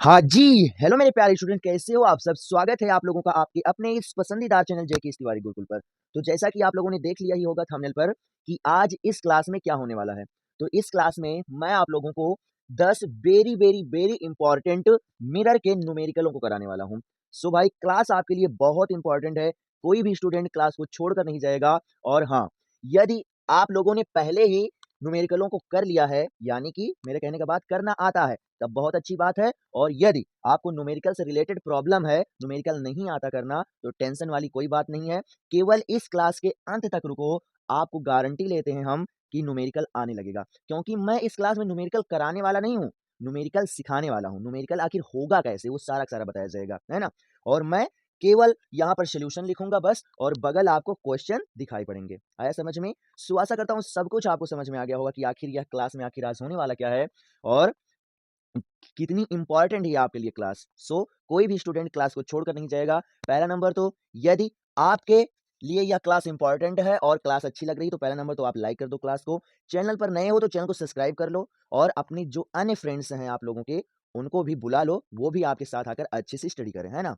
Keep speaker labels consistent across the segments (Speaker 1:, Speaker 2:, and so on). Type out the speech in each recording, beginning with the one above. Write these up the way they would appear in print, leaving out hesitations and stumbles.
Speaker 1: हाँ जी, हेलो मेरे प्यारे स्टूडेंट कैसे हो आप सब? स्वागत है आप लोगों का आपके अपने इस पसंदीदा चैनल जेके तिवारी गुरुकुल पर। तो जैसा कि आप लोगों ने देख लिया ही होगा थंबनेल पर कि आज इस क्लास में क्या होने वाला है। तो इस क्लास में मैं आप लोगों को 10 very very very important mirror के न्यूमेरिकलों को कराने वाला हूँ। सो भाई क्लास आपके लिए बहुत इंपॉर्टेंट है, कोई भी स्टूडेंट क्लास को छोड़कर नहीं जाएगा। और हाँ, यदि आप लोगों ने पहले ही न्यूमेरिकलों को कर लिया है, यानी कि मेरे कहने का बात करना आता है, तब बहुत अच्छी बात है। और यदि आपको न्यूमेरिकल से रिलेटेड प्रॉब्लम है, न्यूमेरिकल नहीं आता करना, तो टेंशन वाली कोई बात नहीं है। केवल इस क्लास के अंत तक रुको, आपको गारंटी लेते हैं हम कि न्यूमेरिकल आने लगेगा। क्योंकि मैं इस क्लास में न्यूमेरिकल कराने वाला नहीं हूँ, न्यूमेरिकल सिखाने वाला हूँ। न्यूमेरिकल आखिर होगा कैसे, वो सारा का सारा बताया जाएगा, है ना? और मैं केवल यहाँ पर सॉल्यूशन लिखूंगा बस, और बगल आपको क्वेश्चन दिखाई पड़ेंगे। आया समझ में? सो आशा करता हूँ सब कुछ आपको समझ में आ गया होगा कि आखिर यह क्लास में आखिर आज होने वाला क्या है और कितनी इंपॉर्टेंट है आपके लिए क्लास। सो कोई भी स्टूडेंट क्लास को छोड़कर नहीं जाएगा। पहला नंबर तो, यदि आपके लिए यह क्लास इंपॉर्टेंट है और क्लास अच्छी लग रही है, तो पहला नंबर तो आप लाइक कर दो क्लास को। चैनल पर नए हो तो चैनल को सब्सक्राइब कर लो, और अपनी जो अन्य फ्रेंड्स हैं आप लोगों के, उनको भी बुला लो, वो भी आपके साथ आकर अच्छे से स्टडी करें, है ना?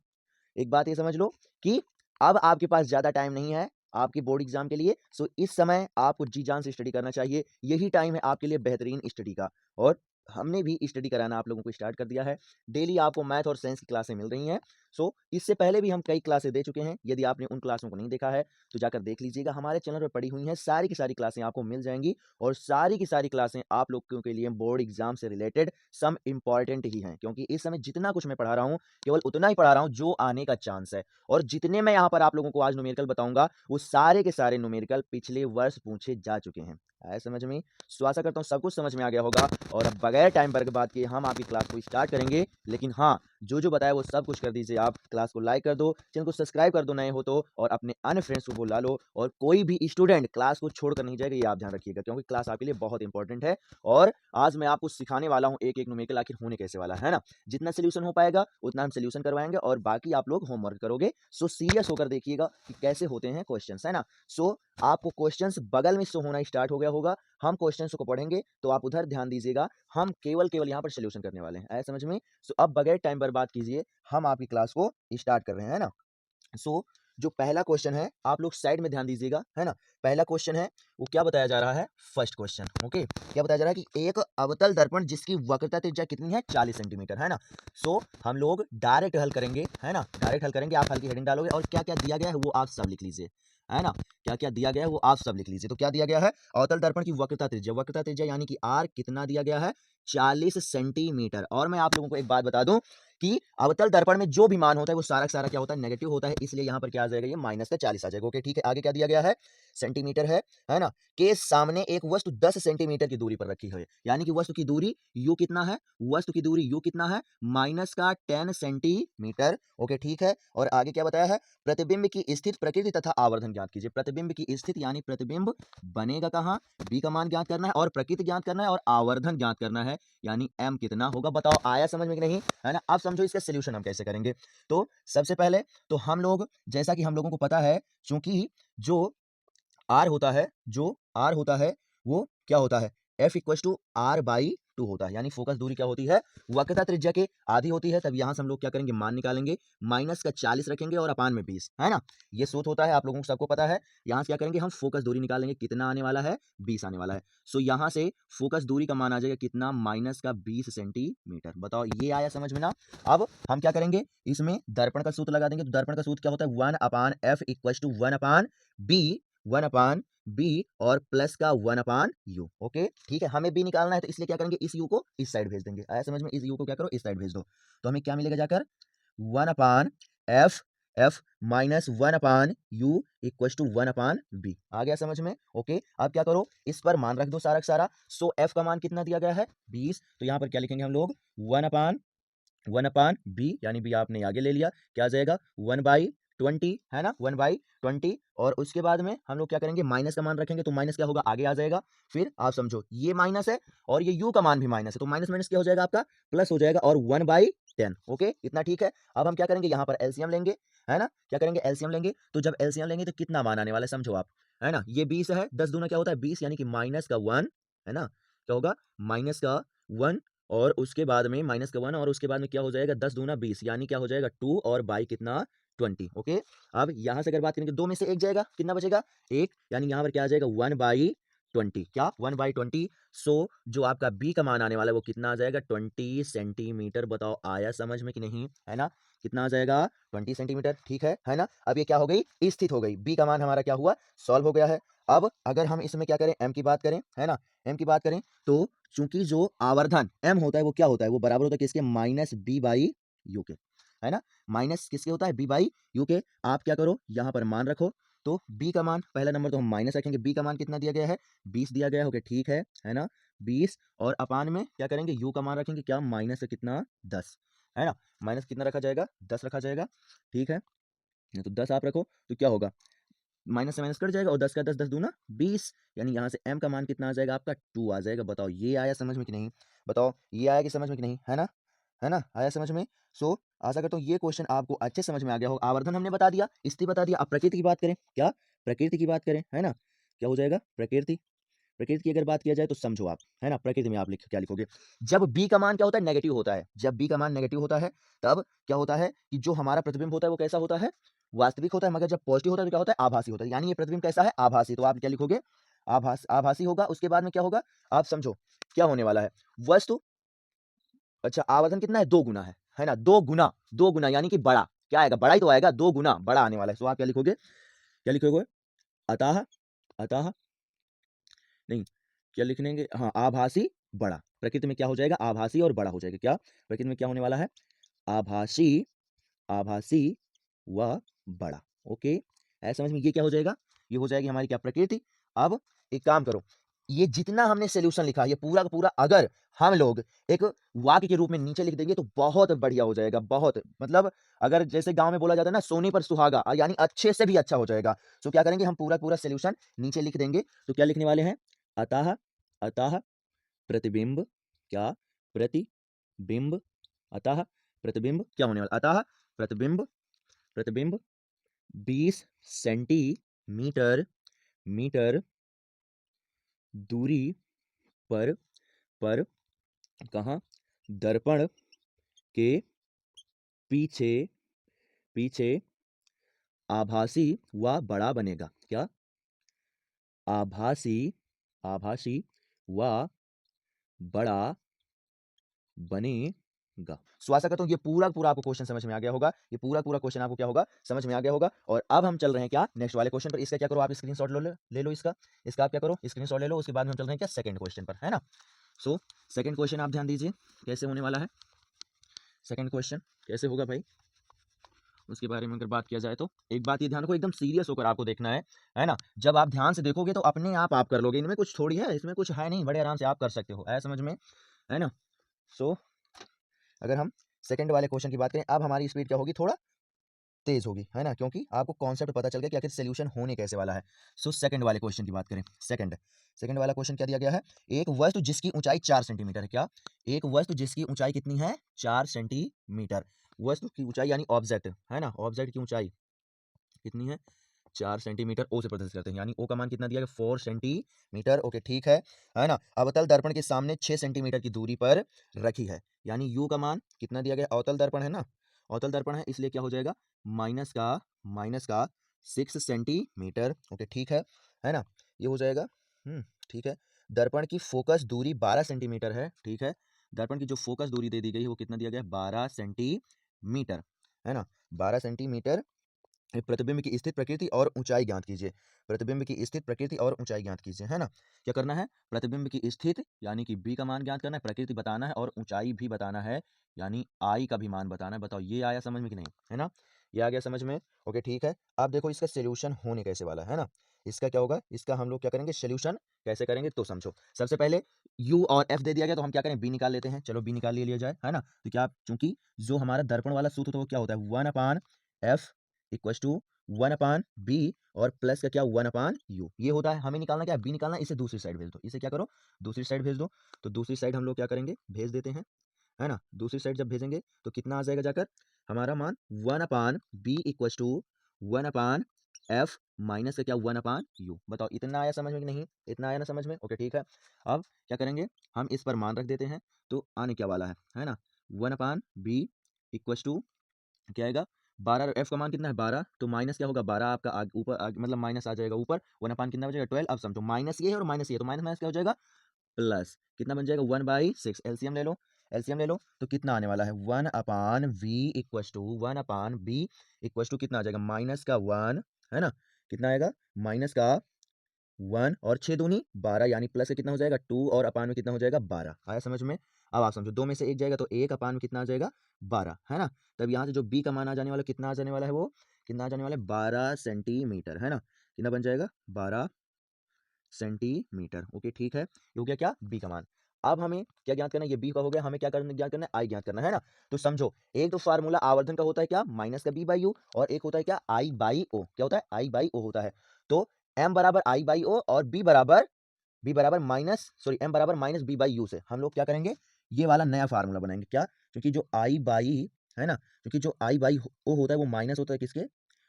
Speaker 1: एक बात ये समझ लो कि अब आपके पास ज़्यादा टाइम नहीं है आपके बोर्ड एग्जाम के लिए। सो इस समय आपको जी जान से स्टडी करना चाहिए। यही टाइम है आपके लिए बेहतरीन स्टडी का। और हमने भी स्टडी कराना आप लोगों को स्टार्ट कर दिया है। डेली आपको मैथ और साइंस की क्लासें मिल रही हैं। सो इससे पहले भी हम कई क्लासें दे चुके हैं। यदि आपने उन क्लासों को नहीं देखा है तो जाकर देख लीजिएगा, हमारे चैनल पर पड़ी हुई हैं, सारी की सारी क्लासें आपको मिल जाएंगी। और सारी की सारी क्लासें आप लोगों के लिए बोर्ड एग्जाम से रिलेटेड सम इंपॉर्टेंट ही हैं, क्योंकि इस समय जितना कुछ मैं पढ़ा रहा हूँ, केवल उतना ही पढ़ा रहा हूँ जो आने का चांस है। और जितने मैं यहाँ पर आप लोगों को आज न्यूमेरिकल बताऊंगा, वो सारे के सारे न्यूमेरिकल पिछले वर्ष पूछे जा चुके हैं। आया समझ में? सो आशा करता हूँ सब कुछ समझ में आ गया होगा। और अब बगैर टाइम बर्बाद किए हम आपकी क्लास को स्टार्ट करेंगे। लेकिन हाँ, जो जो बताया वो सब कुछ कर दीजिए। आप क्लास को लाइक कर दो, चैनल को सब्सक्राइब कर दो नए हो तो, और अपने अन्य फ्रेंड्स को बुला लो। और कोई भी स्टूडेंट क्लास को छोड़कर नहीं जाएगा, ये आप ध्यान रखिएगा, क्योंकि क्लास आपके लिए बहुत इंपॉर्टेंट है। और आज मैं आपको सिखाने वाला हूँ एक एक न्यूमेरिकल आखिर होने कैसे वाला है ना। जितना सोल्यूशन हो पाएगा उतना हम सोल्यूशन करवाएंगे, और बाकी आप लोग होमवर्क करोगे। सो सीरियस होकर देखिएगा कि कैसे होते हैं क्वेश्चंस, है ना। सो आपको क्वेश्चंस बगल में शो होना स्टार्ट हो गया होगा। हम क्वेश्चंस को पढ़ेंगे तो आप उधर ध्यान दीजिएगा, हम केवल केवल यहाँ पर सोल्यूशन करने वाले हैं। आया समझ में? सो अब बगैर टाइम बर्बाद कीजिए हम आपकी क्लास को स्टार्ट कर रहे हैं, है ना। सो जो पहला क्वेश्चन है, आप लोग साइड में ध्यान दीजिएगा, है ना। पहला क्वेश्चन है, वो क्या बताया जा रहा है? First question, okay. क्या बताया जा रहा है कि एक अवतल दर्पण जिसकी वक्रता त्रिज्या कितनी है? 40 सेंटीमीटर, है ना। सो हम लोग डायरेक्ट हल करेंगे, है ना, डायरेक्ट हल करेंगे। आप हल की हेडिंग डालोगे और क्या क्या दिया गया है वो आप सब लिख लीजिए, है ना। क्या क्या दिया गया है वो आप सब लिख लीजिए। तो क्या दिया गया है? अवतल दर्पण की वक्रता त्रिज्या यानी कि आर कितना दिया गया है? 40 सेंटीमीटर। और मैं आप लोगों को एक बात बता दूं कि अवतल दर्पण में जो भी मान होता है वो सारा का सारा क्या होता है? नेगेटिव होता है। इसलिए यहाँ पर क्या आ जाएगा? ये माइनस का 40 आ जाएगा। ओके ठीक है, आगे क्या दिया गया है? सेंटीमीटर है ना। के सामने एक वस्तु 10 सेंटीमीटर की दूरी पर रखी है, यानी कि वस्तु की दूरी यू कितना है? वस्तु की दूरी यू कितना है? माइनस का 10 सेंटीमीटर। ओके ठीक है, और आगे क्या बताया है? प्रतिबिंब की स्थिति, प्रकृति तथा आवर्धन ज्ञात कीजिए। प्रतिबिंब की स्थिति यानी प्रतिबिंब बनेगा कहाँ, बी का मान ज्ञात करना है, और प्रकृति ज्ञात करना है, और आवर्धन ज्ञात करना है, यानी एम कितना होगा। बताओ आया समझ में कि नहीं, है ना। अब समझो इसका सोल्यूशन हम कैसे करेंगे। तो सबसे पहले तो हम लोग, जैसा कि हम लोगों को पता है, चूंकि जो आर होता है, जो आर होता है वो क्या होता है? F equal to R by two होता है, यानी फोकस दूरी क्या होती है? वक्रता त्रिज्या के आधी होती है। तब यहां से हम लोग क्या करेंगे? मान निकालेंगे, माइनस का 40 रखेंगे और अपान में 20, है ना। ये सूत्र होता है, आप लोगों को सबको पता है। यहां से क्या करेंगे? हम फोकस दूरी निकालेंगे, कितना आने वाला है? 20 आने वाला है। सो यहां से फोकस दूरी का मान आ जाएगा कितना? माइनस का 20 सेंटीमीटर। बताओ ये आया समझ में ना। अब हम क्या करेंगे? इसमें दर्पण का सूत्र लगा देंगे। तो दर्पण का सूत्र क्या होता है? 1 upon F equal to 1 upon B, 1 upon B, और प्लस का 1 अपान यू। ओके ठीक है, हमें बी निकालना है, तो इसलिए क्या करेंगे? इस यू को इस साइड भेज देंगे। आया समझ में? इस यू को क्या करो? इस साइड भेज दो। तो हमें क्या मिलेगा जाकर? 1 upon F, F minus 1 upon U equal to 1 upon B. आ गया समझ में? ओके अब क्या करो? इस पर मान रख दो सारा का सारा। सो एफ का मान कितना दिया गया है? 20। तो यहाँ पर क्या लिखेंगे हम लोग? 1 अपान बी, यानी बी आपने आगे ले लिया, क्या आ जाएगा? 1/20, है ना, 1/20। और उसके बाद में हम लोग क्या करेंगे? माइनस का मान रखेंगे, तो माइनस क्या होगा? आगे आ जाएगा। फिर आप समझो ये माइनस है और ये यू का मान भी माइनस है, तो माइनस माइनस क्या हो जाएगा? आपका प्लस हो जाएगा, और 1/10। ओके इतना ठीक है। अब हम क्या करेंगे? यहाँ पर एलसीएम लेंगे, है ना। क्या करेंगे? एलसीएम लेंगे। तो जब एलसीएम लेंगे तो कितना मान आने वाला है समझो आप, है ना। ये 20 है, 10 दूना क्या होता है? 20, यानी कि माइनस का 1, है ना। क्या होगा? माइनस का 1, और उसके बाद में माइनस का 1 और उसके बाद में क्या हो जाएगा 10 दूना 20 यानी क्या हो जाएगा 2 और बाई कितना 20। ओके, अब यहाँ से अगर बात करेंगे 2 में से 1 जाएगा, कितना बचेगा 1, यानी यहाँ पर क्या आ जाएगा 1/20, क्या 1/20। सो जो आपका बी का मान आने वाला है वो कितना आ जाएगा 20 सेंटीमीटर। बताओ आया समझ में कि नहीं, है ना, कितना आ जाएगा 20 सेंटीमीटर, ठीक है ना। अब ये क्या हो गई, स्थित हो गई, बी का मान हमारा क्या हुआ, सॉल्व हो गया है। अब अगर हम इसमें क्या करें, एम की बात करें, है ना, एम की बात करें तो चूंकि जो आवर्धन एम होता है वो क्या होता है, वो बराबर होता है किसके, माइनस बी बाई यू के, है ना, माइनस किसके होता है, बी बाई यू के। आप क्या करो, यहाँ पर मान रखो, तो बी का मान पहला नंबर तो हम माइनस रखेंगे, बी का मान कितना दिया गया है 20 दिया गया है, ओके ठीक है ना, 20 और अपान में क्या करेंगे, यू का मान रखेंगे क्या, माइनस से कितना 10, है ना, माइनस कितना रखा जाएगा 10 रखा जाएगा, ठीक है, तो 10 आप रखो तो क्या होगा, माइनस से माइनस कट जाएगा और 10 का 10 10 दूना 20, यानी यहाँ से m का मान कितना आ जाएगा आपका 2 आ जाएगा। बताओ ये आया समझ में कि नहीं, बताओ ये आया कि समझ में कि नहीं, है ना, आया समझ में। सो आशा करता हूँ ये क्वेश्चन आपको अच्छे समझ में आ गया हो। आवर्धन हमने बता दिया, स्थिति बता दिया, अब प्रकृति की बात करें, क्या प्रकृति की बात करें, है ना, क्या हो जाएगा प्रकृति, प्रकृति की अगर बात किया जाए तो समझो आप, है ना, प्रकृति में आप लिख क्या लिखोगे, जब बी का मान क्या होता है नेगेटिव होता है, जब बी का मान नेगेटिव होता है तब क्या होता है कि जो हमारा प्रतिबिंब होता है वो कैसा होता है, वास्तविक होता है, मगर जब पॉजिटिव होता है तो क्या होता है, आभासी होता है, यानी ये प्रतिबिंब कैसा है, आभासी। तो आप क्या लिखोगे, आभासी होगा। उसके बाद में क्या होगा, आप समझो क्या होने वाला है, वस्तु, अच्छा आवर्धन कितना है 2 गुना है ना, 2 गुना यानी कि बड़ा, क्या आएगा, बड़ा ही तो आएगा, 2 गुना बड़ा आने वाला है। तो आप क्या लिखोगे, क्या लिखोगे, अतः, अतः नहीं, क्या लिख लेंगे, हाँ आभासी बड़ा, प्रकृति में क्या हो जाएगा, आभासी और बड़ा हो जाएगा, क्या प्रकृति में क्या होने वाला है, आभासी, आभासी व बड़ा। ओके, ऐसा समझ में, ये क्या हो जाएगा, ये हो जाएगी हमारी क्या प्रकृति। अब एक काम करो, ये जितना हमने सॉल्यूशन लिखा ये पूरा का पूरा अगर हम लोग एक वाक्य के रूप में नीचे लिख देंगे तो बहुत बढ़िया हो जाएगा, बहुत मतलब अगर जैसे गांव में बोला जाता है ना सोने पर सुहागा, यानी अच्छे से भी अच्छा हो जाएगा। तो क्या करेंगे हम पूरा पूरा सॉल्यूशन नीचे लिख देंगे। तो क्या लिखने वाले हैं, अतः, अतः प्रतिबिंब, क्या प्रतिबिंब, अतः प्रतिबिंब क्या होने वाला, अतः प्रतिबिंब, प्रतिबिंब 20 सेंटीमीटर मीटर दूरी पर, पर कहाँ, दर्पण के पीछे, पीछे आभासी व बड़ा बनेगा, क्या आभासी, आभासी व बड़ा बनेगा। सो आशा करता हूँ ये पूरा पूरा आपको क्वेश्चन समझ में आ गया होगा, ये पूरा पूरा क्वेश्चन आपको क्या होगा समझ में आ गया होगा। और अब हम चल रहे हैं क्या नेक्स्ट वाले क्वेश्चन पर। इसका क्या करो, आप स्क्रीनशॉट ले लो इसका, इसका आप क्या करो स्क्रीनशॉट ले लो। उसके बाद में हम चल रहे हैं क्या सेकंड क्वेश्चन पर, है ना। सो सेकंड क्वेश्चन आप ध्यान दीजिए कैसे होने वाला है, सेकंड क्वेश्चन कैसे होगा भाई, उसके बारे में अगर बात किया जाए तो एक बात ये ध्यान रखो, एकदम सीरियस होकर आपको देखना है ना। जब आप ध्यान से देखोगे तो अपने आप कर लोगे, इनमें कुछ थोड़ी है, इसमें कुछ है नहीं, बड़े आराम से आप कर सकते हो, ऐसा समझ में, है ना। सो अगर हम सेकंड वाले क्वेश्चन की बात करें, अब हमारी स्पीड क्या होगी, थोड़ा तेज होगी, है ना, क्योंकि आपको कॉन्सेप्ट पता चल गया कि आखिर सोल्यूशन होने कैसे वाला है। सो सेकंड वाले क्वेश्चन की बात करें, सेकंड, सेकंड वाला क्वेश्चन क्या दिया गया है, एक वस्तु जिसकी ऊंचाई 4 सेंटीमीटर है, क्या एक वस्तु जिसकी ऊंचाई कितनी है 4 सेंटीमीटर, वस्तु की ऊंचाई यानी ऑब्जेक्ट, है ना, ऑब्जेक्ट की ऊंचाई कितनी है 4 सेंटीमीटर, ओ से प्रदर्शित करते हैं, यानी ओ का मान कितना दिया गया 4 सेंटीमीटर, ओके ठीक है ना। अवतल दर्पण के सामने 6 सेंटीमीटर की दूरी पर रखी है, यानी यू का मान कितना दिया गया, अवतल दर्पण है ना, अवतल दर्पण है इसलिए क्या हो जाएगा माइनस का 6 सेंटीमीटर, ओके ठीक है ना, ये हो जाएगा ठीक है। दर्पण की फोकस दूरी 12 सेंटीमीटर है, ठीक है, दर्पण की जो फोकस दूरी दे दी गई है वो कितना दिया गया 12 सेंटीमीटर, है ना, 12 सेंटीमीटर। प्रतिबिंब की स्थित प्रकृति और ऊंचाई ज्ञात कीजिए, प्रतिबिंब की स्थित प्रकृति और ऊंचाई ज्ञात कीजिए, है ना। क्या करना है, प्रतिबिंब की स्थित यानी कि बी का मान ज्ञात करना है, प्रकृति बताना है और ऊंचाई भी बताना है, यानी आई का भी मान बताना है। बताओ ये आया समझ में कि नहीं, है ना, ये आ गया समझ में, ओके ठीक है। अब देखो इसका सोल्यूशन होने कैसे वाला है ना, इसका क्या होगा, इसका हम लोग क्या करेंगे सोल्यूशन कैसे करेंगे, तो समझो सबसे पहले u और f दे दिया गया तो हम क्या करें बी निकाल लेते हैं, चलो बी निकाल लिया जाए, है ना। तो क्या चूंकि जो हमारा दर्पण वाला सूत्र होता है वो क्या होता है 1/f इक्वस टू 1/b और प्लस का क्या 1/u, ये होता है। हमें निकालना क्या है, बी निकालना है, इसे दूसरी साइड भेज दो, इसे क्या करो दूसरी साइड भेज दो। तो दूसरी साइड हम लोग क्या करेंगे भेज देते हैं, है ना, दूसरी साइड जब भेजेंगे तो कितना आ जाएगा जाकर हमारा मान 1/b equal to 1/u F minus का क्या 1/u। बताओ इतना आया समझ में कि नहीं? इतना आया ना समझ में? ओके ठीक है। अब क्या करेंगे, हम इस पर मान रख देते हैं, तो आने क्या वाला है ना? 1/b इक्वल्स टू क्या आएगा 12। एफ का मान कितना है 12, तो माइनस क्या होगा 12 आपका ऊपर मतलब माइनस आ जाएगा ऊपर, 1/, कितना बचेगा 12। अब समझो माइनस ये है और माइनस ये, तो माइनस माइनस क्या हो जाएगा प्लस, कितना बन जाएगा 1/6। एलसीएम ले लो, एलसीएम ले लो, तो कितना आने वाला है 1/v equals to 1/b equals to कितना आ जाएगा माइनस का 1 है ना, कितना आएगा माइनस का 1 और 6 दूनी 12 यानी प्लस से कितना हो जाएगा 2 और अपान में कितना हो जाएगा 12। आया समझ में? अब आप समझो दो में से एक जाएगा तो एक अपान में कितना आ जाएगा 12 है ना। तब यहाँ से जो बी का मान आ जाने वाला कितना आ जाने वाला है, वो कितना आ जाने वाला है 12 सेंटीमीटर है ना। कितना बन जाएगा 12 सेंटीमीटर। ओके ठीक है, ये हो गया क्या बी का मान। अब हमें क्या ज्ञात करना है, ये बी का हो गया, हमें क्या करना ज्ञात करना है आई ज्ञात करना है ना। तो समझो एक तो फार्मूला आवर्धन का होता है क्या माइनस का बी बाई यू, और एक होता है क्या आई बाई ओ। क्या होता है आई बाई ओ होता है। तो एम बराबर आई बाई ओ और बी बराबर एम बराबर माइनस बी बाई यू से हम लोग क्या करेंगे, ये वाला नया फार्मूला बनाएंगे। क्या? क्योंकि जो आई बाई है ना, क्योंकि जो आई बाई ओ होता है वो माइनस होता है किसके,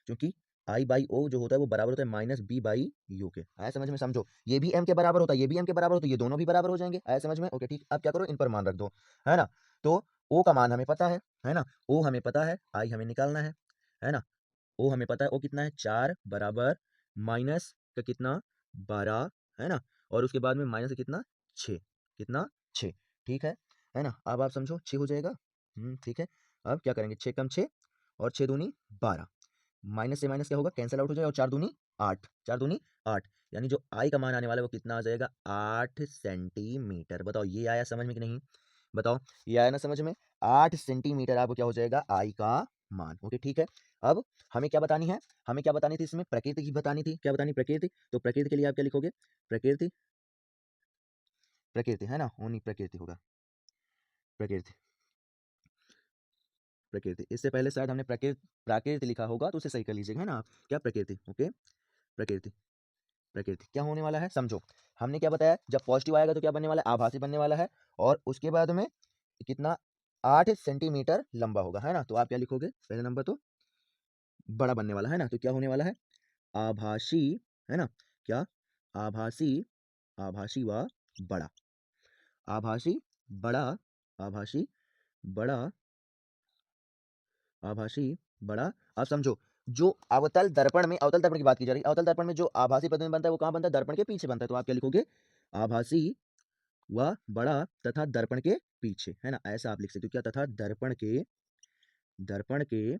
Speaker 1: क्योंकि आई बाई ओ जो होता है वो बराबर होता है माइनस बी बाई यू के। आया समझ में? समझो ये भी एम के बराबर होता है, ये भी एम के बराबर होता है, ये दोनों भी बराबर हो जाएंगे। आया समझ में? ओके ठीक। अब क्या करो इन पर मान रख दो है ना। तो ओ का मान हमें पता है ना, ओ हमें पता है, आई हमें निकालना है ना। ओ हमें पता है ओ कितना है 4 बराबर माइनस का कितना 12 है ना, और उसके बाद में माइनस का कितना 6, कितना 6। ठीक है ना। अब आप समझो 6 हो जाएगा। ठीक है। अब क्या करेंगे 6 कम 6 और 6 दूनी 12, माइनस से माइनस क्या होगा कैंसिल आउट हो जाएगा, और 4 दूनी 8, 4 दूनी 8, यानी जो आई का मान आने वाला है वो कितना आ जाएगा 8 सेंटीमीटर। बताओ ये आया समझ में कि नहीं? बताओ ये आया ना समझ में? 8 सेंटीमीटर आपको क्या हो जाएगा आई का मान। ओके ठीक है। अब हमें क्या बतानी है, हमें क्या बतानी थी इसमें, प्रकृति की बतानी थी। क्या बतानी? प्रकृति। तो प्रकृति के लिए आप क्या लिखोगे, प्रकृति, प्रकृति है ना, ओनली प्रकृति होगा, प्रकृति, प्रकृति। इससे पहले शायद हमने प्रकृति प्राकृति लिखा होगा तो उसे सही कर लीजिएगा है ना आप। क्या प्रकृति, ओके प्रकृति, प्रकृति क्या होने वाला है समझो। हमने क्या बताया जब पॉजिटिव आएगा तो क्या बनने वाला है आभासी बनने वाला है, और उसके बाद में कितना 8 सेंटीमीटर लंबा होगा है ना। तो आप क्या लिखोगे पहले नंबर तो बड़ा बनने वाला है ना, तो क्या होने वाला है आभासी है ना। क्या? आभासी, आभासी व बड़ा, आभासी बड़ा, आभासी बड़ा, आभासी बड़ा। अब समझो जो अवतल दर्पण में, अवतल दर्पण की बात की जा रही है, अवतल दर्पण में जो आभासी प्रतिबिंब बनता है वो कहाँ बनता है दर्पण के पीछे बनता है। तो आप क्या लिखोगे आभासी व बड़ा तथा दर्पण के पीछे है ना, ऐसा आप लिख सकते हो। क्या? तथा दर्पण के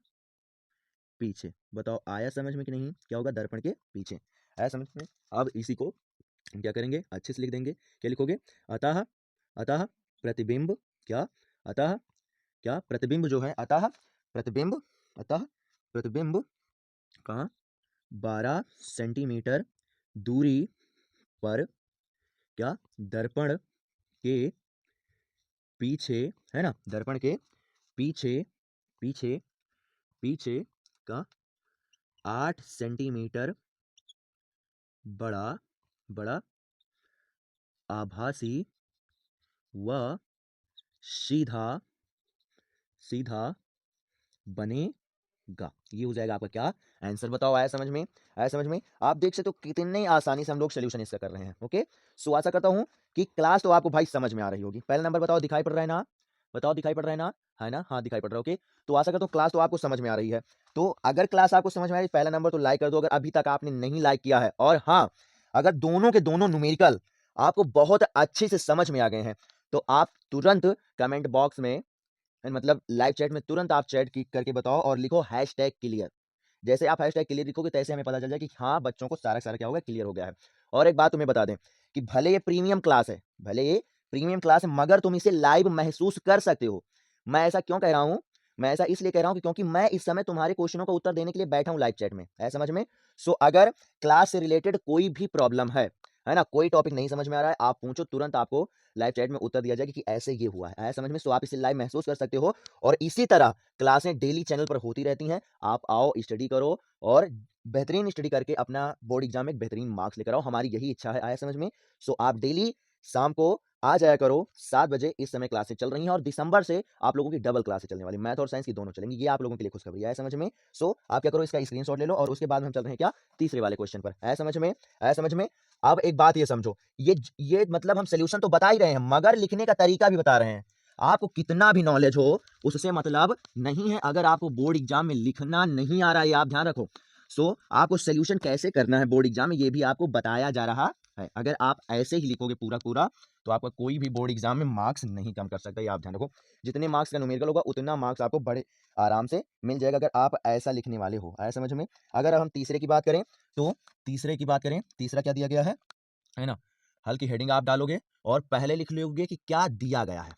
Speaker 1: पीछे। बताओ आया समझ में कि नहीं? क्या होगा दर्पण के पीछे, आया समझ में? अब इसी को हम क्या करेंगे अच्छे से लिख देंगे। क्या लिखोगे अतः, अतः प्रतिबिंब क्या, अतः क्या प्रतिबिंब जो है, अतः प्रतिबिंब, अतः प्रतिबिंब कहाँ 12 सेंटीमीटर दूरी पर क्या दर्पण के पीछे है ना, दर्पण के पीछे, पीछे, पीछे का 8 सेंटीमीटर बड़ा, बड़ा आभासी व सीधा, सीधा बनेगा। ये हो जाएगा आपका क्या आंसर। बताओ आया समझ में? आया समझ में? आप देख सकते हो कितने आसानी से हम लोग सोल्यूशन इसका कर रहे हैं। ओके सो आशा करता हूं कि क्लास तो आपको भाई समझ में आ रही होगी। पहला नंबर बताओ दिखाई पड़ रहा है ना, बताओ दिखाई पड़ रहा है ना, है ना, हाँ दिखाई पड़ रहा है। ओके तो आशा करता हूँ क्लास तो आपको समझ में आ रही है। तो अगर क्लास आपको समझ में आ रही है पहला नंबर तो लाइक कर दो अगर अभी तक आपने नहीं लाइक किया है, और हाँ अगर दोनों के दोनों न्यूमेरिकल आपको बहुत अच्छे से समझ में आ गए हैं तो आप तुरंत कमेंट बॉक्स में मतलब लाइव चैट में तुरंत आप चैट की करके बताओ और लिखो हैशटैग क्लियर। जैसे आप हैशटैग क्लियर लिखोगे तैसे हमें पता चल जाए कि हाँ बच्चों को सारा सारा क्या होगा क्लियर हो गया है। और एक बात तुम्हें बता दें कि भले ये प्रीमियम क्लास है, भले ये प्रीमियम क्लास है, मगर तुम इसे लाइव महसूस कर सकते हो। मैं ऐसा क्यों कह रहा हूँ, मैं ऐसा इसलिए कह रहा हूँ कि क्योंकि मैं इस समय तुम्हारे क्वेश्चनों का उत्तर देने के लिए बैठा हूँ लाइव चैट में, है समझ में? सो अगर क्लास से रिलेटेड कोई भी प्रॉब्लम है ना, कोई टॉपिक नहीं समझ में आ रहा है आप पूछो, तुरंत आपको लाइव चैट में उत्तर दिया जाएगा कि ऐसे ये हुआ है समझ में। सो आप इसे लाइव महसूस कर सकते हो और इसी तरह क्लासें डेली चैनल पर होती रहती हैं। आप आओ स्टडी करो और बेहतरीन स्टडी करके अपना बोर्ड एग्जाम में बेहतरीन मार्क्स लेकर आओ, हमारी यही इच्छा है। आया समझ में? सो आप डेली शाम को आ जाया करो 7 बजे, इस समय क्लासेस चल रही हैं और दिसंबर से आप लोगों की डबल क्लासेस चलने वाली, मैथ और साइंस की दोनों चलेंगी। ये आप लोगों के लिए खुशखबरी है समझ में। सो आप क्या करो, इसका स्क्रीनशॉट ले लो और उसके बाद हम चल रहे हैं क्या, तीसरे वाले क्वेश्चन पर। है समझ में, है समझ में। अब एक बात ये समझो, ये मतलब हम सोल्यूशन तो बता ही रहे हैं मगर लिखने का तरीका भी बता रहे हैं। आपको कितना भी नॉलेज हो उससे मतलब नहीं है, अगर आपको बोर्ड एग्जाम में लिखना नहीं आ रहा है, आप ध्यान रखो। सो आपको सोल्यूशन कैसे करना है बोर्ड एग्जाम में ये भी आपको बताया जा रहा है। अगर आप ऐसे ही लिखोगे पूरा पूरा तो आपका कोई भी बोर्ड एग्जाम में मार्क्स नहीं कम कर सकता, ये आप ध्यान रखो। जितने मार्क्स का न्यूमेरिकल होगा उतना मार्क्स आपको बड़े आराम से मिल जाएगा अगर आप ऐसा लिखने वाले हो। आया समझ में। अगर हम तीसरे की बात करें तो तीसरे की बात करें, तीसरा क्या दिया गया है ना। हल्की हेडिंग आप डालोगे और पहले लिख लोगे कि क्या दिया गया है,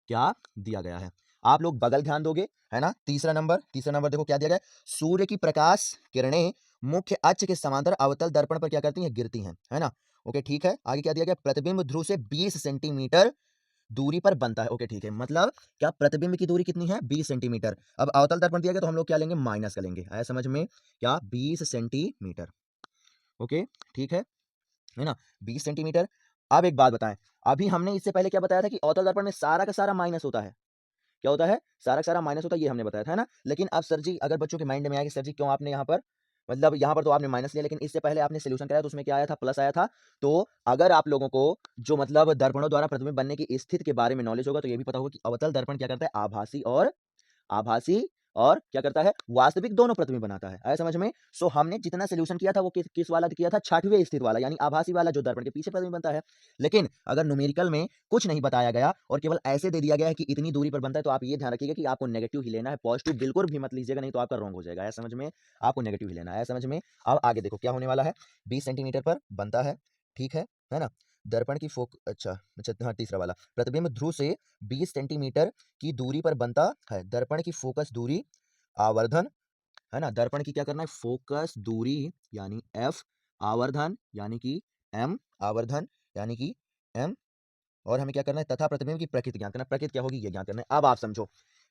Speaker 1: क्या दिया गया है। आप लोग बगल ध्यान दोगे, है ना। तीसरा नंबर देखो क्या दिया गया है। सूर्य की प्रकाश किरणें मुख्य अक्ष के समांतर अवतल दर्पण पर क्या करती हैं, गिरती हैं, है ना। ओके ठीक है। आगे क्या दिया गया, प्रतिबिंब ध्रुव से 20 सेंटीमीटर दूरी पर बनता है। ओके ठीक है, मतलब क्या प्रतिबिंब की दूरी कितनी है, 20 सेंटीमीटर। अब अवतल दर्पण दिया गया तो हम लोग क्या लेंगे, माइनस का लेंगे। आया समझ में, क्या 20 सेंटीमीटर। ओके ठीक है ना, 20 सेंटीमीटर। अब एक बात बताएं, अभी हमने इससे पहले क्या बताया था कि अवतल दर्पण में सारा का सारा माइनस होता है। क्या होता है, सारा का सारा माइनस होता है, ये हमने बताया था, है ना। लेकिन अब सर जी अगर बच्चों के माइंड में आया कि सर जी क्यों आपने यहाँ पर, मतलब यहाँ पर तो आपने माइनस लिया लेकिन इससे पहले आपने सोल्यूशन कराया तो उसमें क्या आया था, प्लस आया था। तो अगर आप लोगों को जो मतलब दर्पणों द्वारा प्रतिबिंब बनने की स्थिति के बारे में नॉलेज होगा तो ये भी पता होगा कि अवतल दर्पण क्या करता है, आभासी और क्या करता है, वास्तविक दोनों प्रतिबिंब बनाता है। आया समझ में। सो हमने जितना सोल्यूशन किया था वो किस वाला किया था, छठवें स्थित वाला, यानी आभासी वाला जो दर्पण के पीछे प्रतिबिंब बनता है। लेकिन अगर न्यूमेरिकल में कुछ नहीं बताया गया और केवल ऐसे दे दिया गया है कि इतनी दूरी पर बनता है तो आप ये ध्यान रखिएगा कि आपको नेगेटिव ही लेना है, पॉजिटिव बिल्कुल भी मत लीजिएगा, नहीं तो आपका रॉन्ग हो जाएगा। आया समझ में, आपको नेगेटिव ही लेना है। समझ में। अब आगे देखो क्या होने वाला है, 20 सेंटीमीटर पर बनता है, ठीक है ना। दर्पण की अच्छा अच्छा हाँ, तीसरा वाला, प्रतिबिंब ध्रुव से 20 सेंटीमीटर की दूरी पर बनता है। दर्पण की फोकस दूरी आवर्धन, है ना। दर्पण की क्या करना है, फोकस दूरी यानी एफ, आवर्धन यानी कि एम, आवर्धन यानी कि एम। और हमें क्या करना है, तथा प्रतिबिंब की प्रकृति ज्ञान करना। प्रकृति क्या होगी ये ज्ञान करना है। अब आप समझो,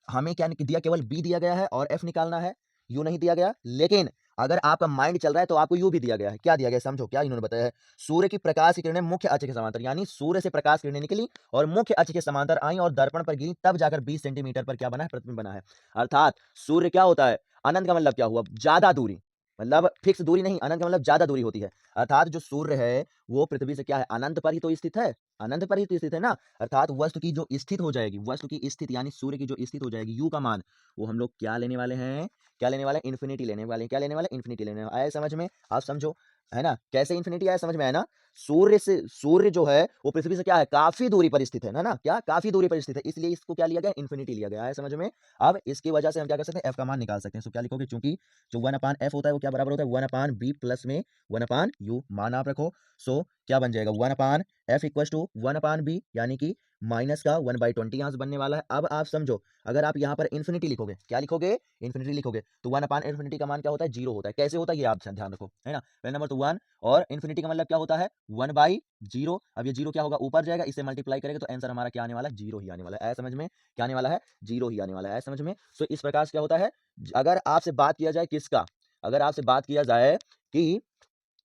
Speaker 1: हमें क्या दिया, केवल बी दिया गया है और एफ निकालना है, यू नहीं दिया गया। लेकिन अगर आपका माइंड चल रहा है तो आपको यू भी दिया गया है। क्या दिया गया है? समझो क्या इन्होंने बताया है। सूर्य की प्रकाश की किरणें मुख्य अक्ष के समांतर, यानी सूर्य से प्रकाश किरणें निकली और मुख्य अक्ष के समांतर आई और दर्पण पर गिरी, तब जाकर 20 सेंटीमीटर पर क्या बना है, प्रतिबिंब बना है। अर्थात सूर्य क्या होता है, अनंत का मतलब क्या हुआ, ज्यादा दूरी, मतलब फिक्स दूरी नहीं, अनंत का मतलब ज्यादा दूरी होती है। अर्थात जो सूर्य है वो पृथ्वी से क्या है, अनंत पर ही तो स्थित है, अनंत पर ही तो स्थित है ना। अर्थात वस्तु की जो स्थित हो जाएगी, वस्तु की स्थिति यानी सूर्य की जो स्थित हो जाएगी, यू का मान, वो हम लोग क्या लेने वाले हैं, क्या लेने वाले हैं, इन्फिनिटी लेने वाले हैं। क्या लेने वाले, इन्फिनिटी लेने वाले। आया समझ में, आप समझो, है ना। कैसे इन्फिनिटी आया समझ में, है ना। सूर्य जो है वो पृथ्वी से क्या है, काफी दूरी पर स्थित है ना, क्या काफी दूरी पर स्थित है, इसलिए इसको क्या लिया गया, इन्फिनिटी लिया गया है। समझ में। अब इसकी वजह से हम क्या कर सकते हैं, एफ का मान निकाल सकते हैं। सो क्या लिखोगे, चूंकि जो 1/f होता है वो क्या बराबर होता है, 1/b प्लस में 1/u, मान आप रखो। सो क्या बन जाएगा, 1/f इक्वल टू 1/b, यानी कि माइनस का 1/20 यहाँ से बनने वाला है। अब आप समझो, अगर आप यहाँ पर इन्फिनिटी लिखोगे, क्या लिखोगे, इन्फिनिटी लिखोगे, तो 1/इन्फिनिटी का मान क्या होता है, 0 होता है। कैसे होता है ये आप ध्यान रखो, है ना। पहला नंबर तो 1, और इन्फिनिटी का मतलब क्या होता है, 1/0। अब ये 0 क्या होगा, ऊपर जाएगा, इससे मल्टीप्लाई करेंगे तो आंसर हमारा क्या आने वाला है, 0 ही आने वाला है। समझ में, क्या आने वाला है, 0 ही आने वाला है। समझ में। सो इस प्रकार से क्या होता है, अगर आपसे बात किया जाए किसका, अगर आपसे बात किया जाए कि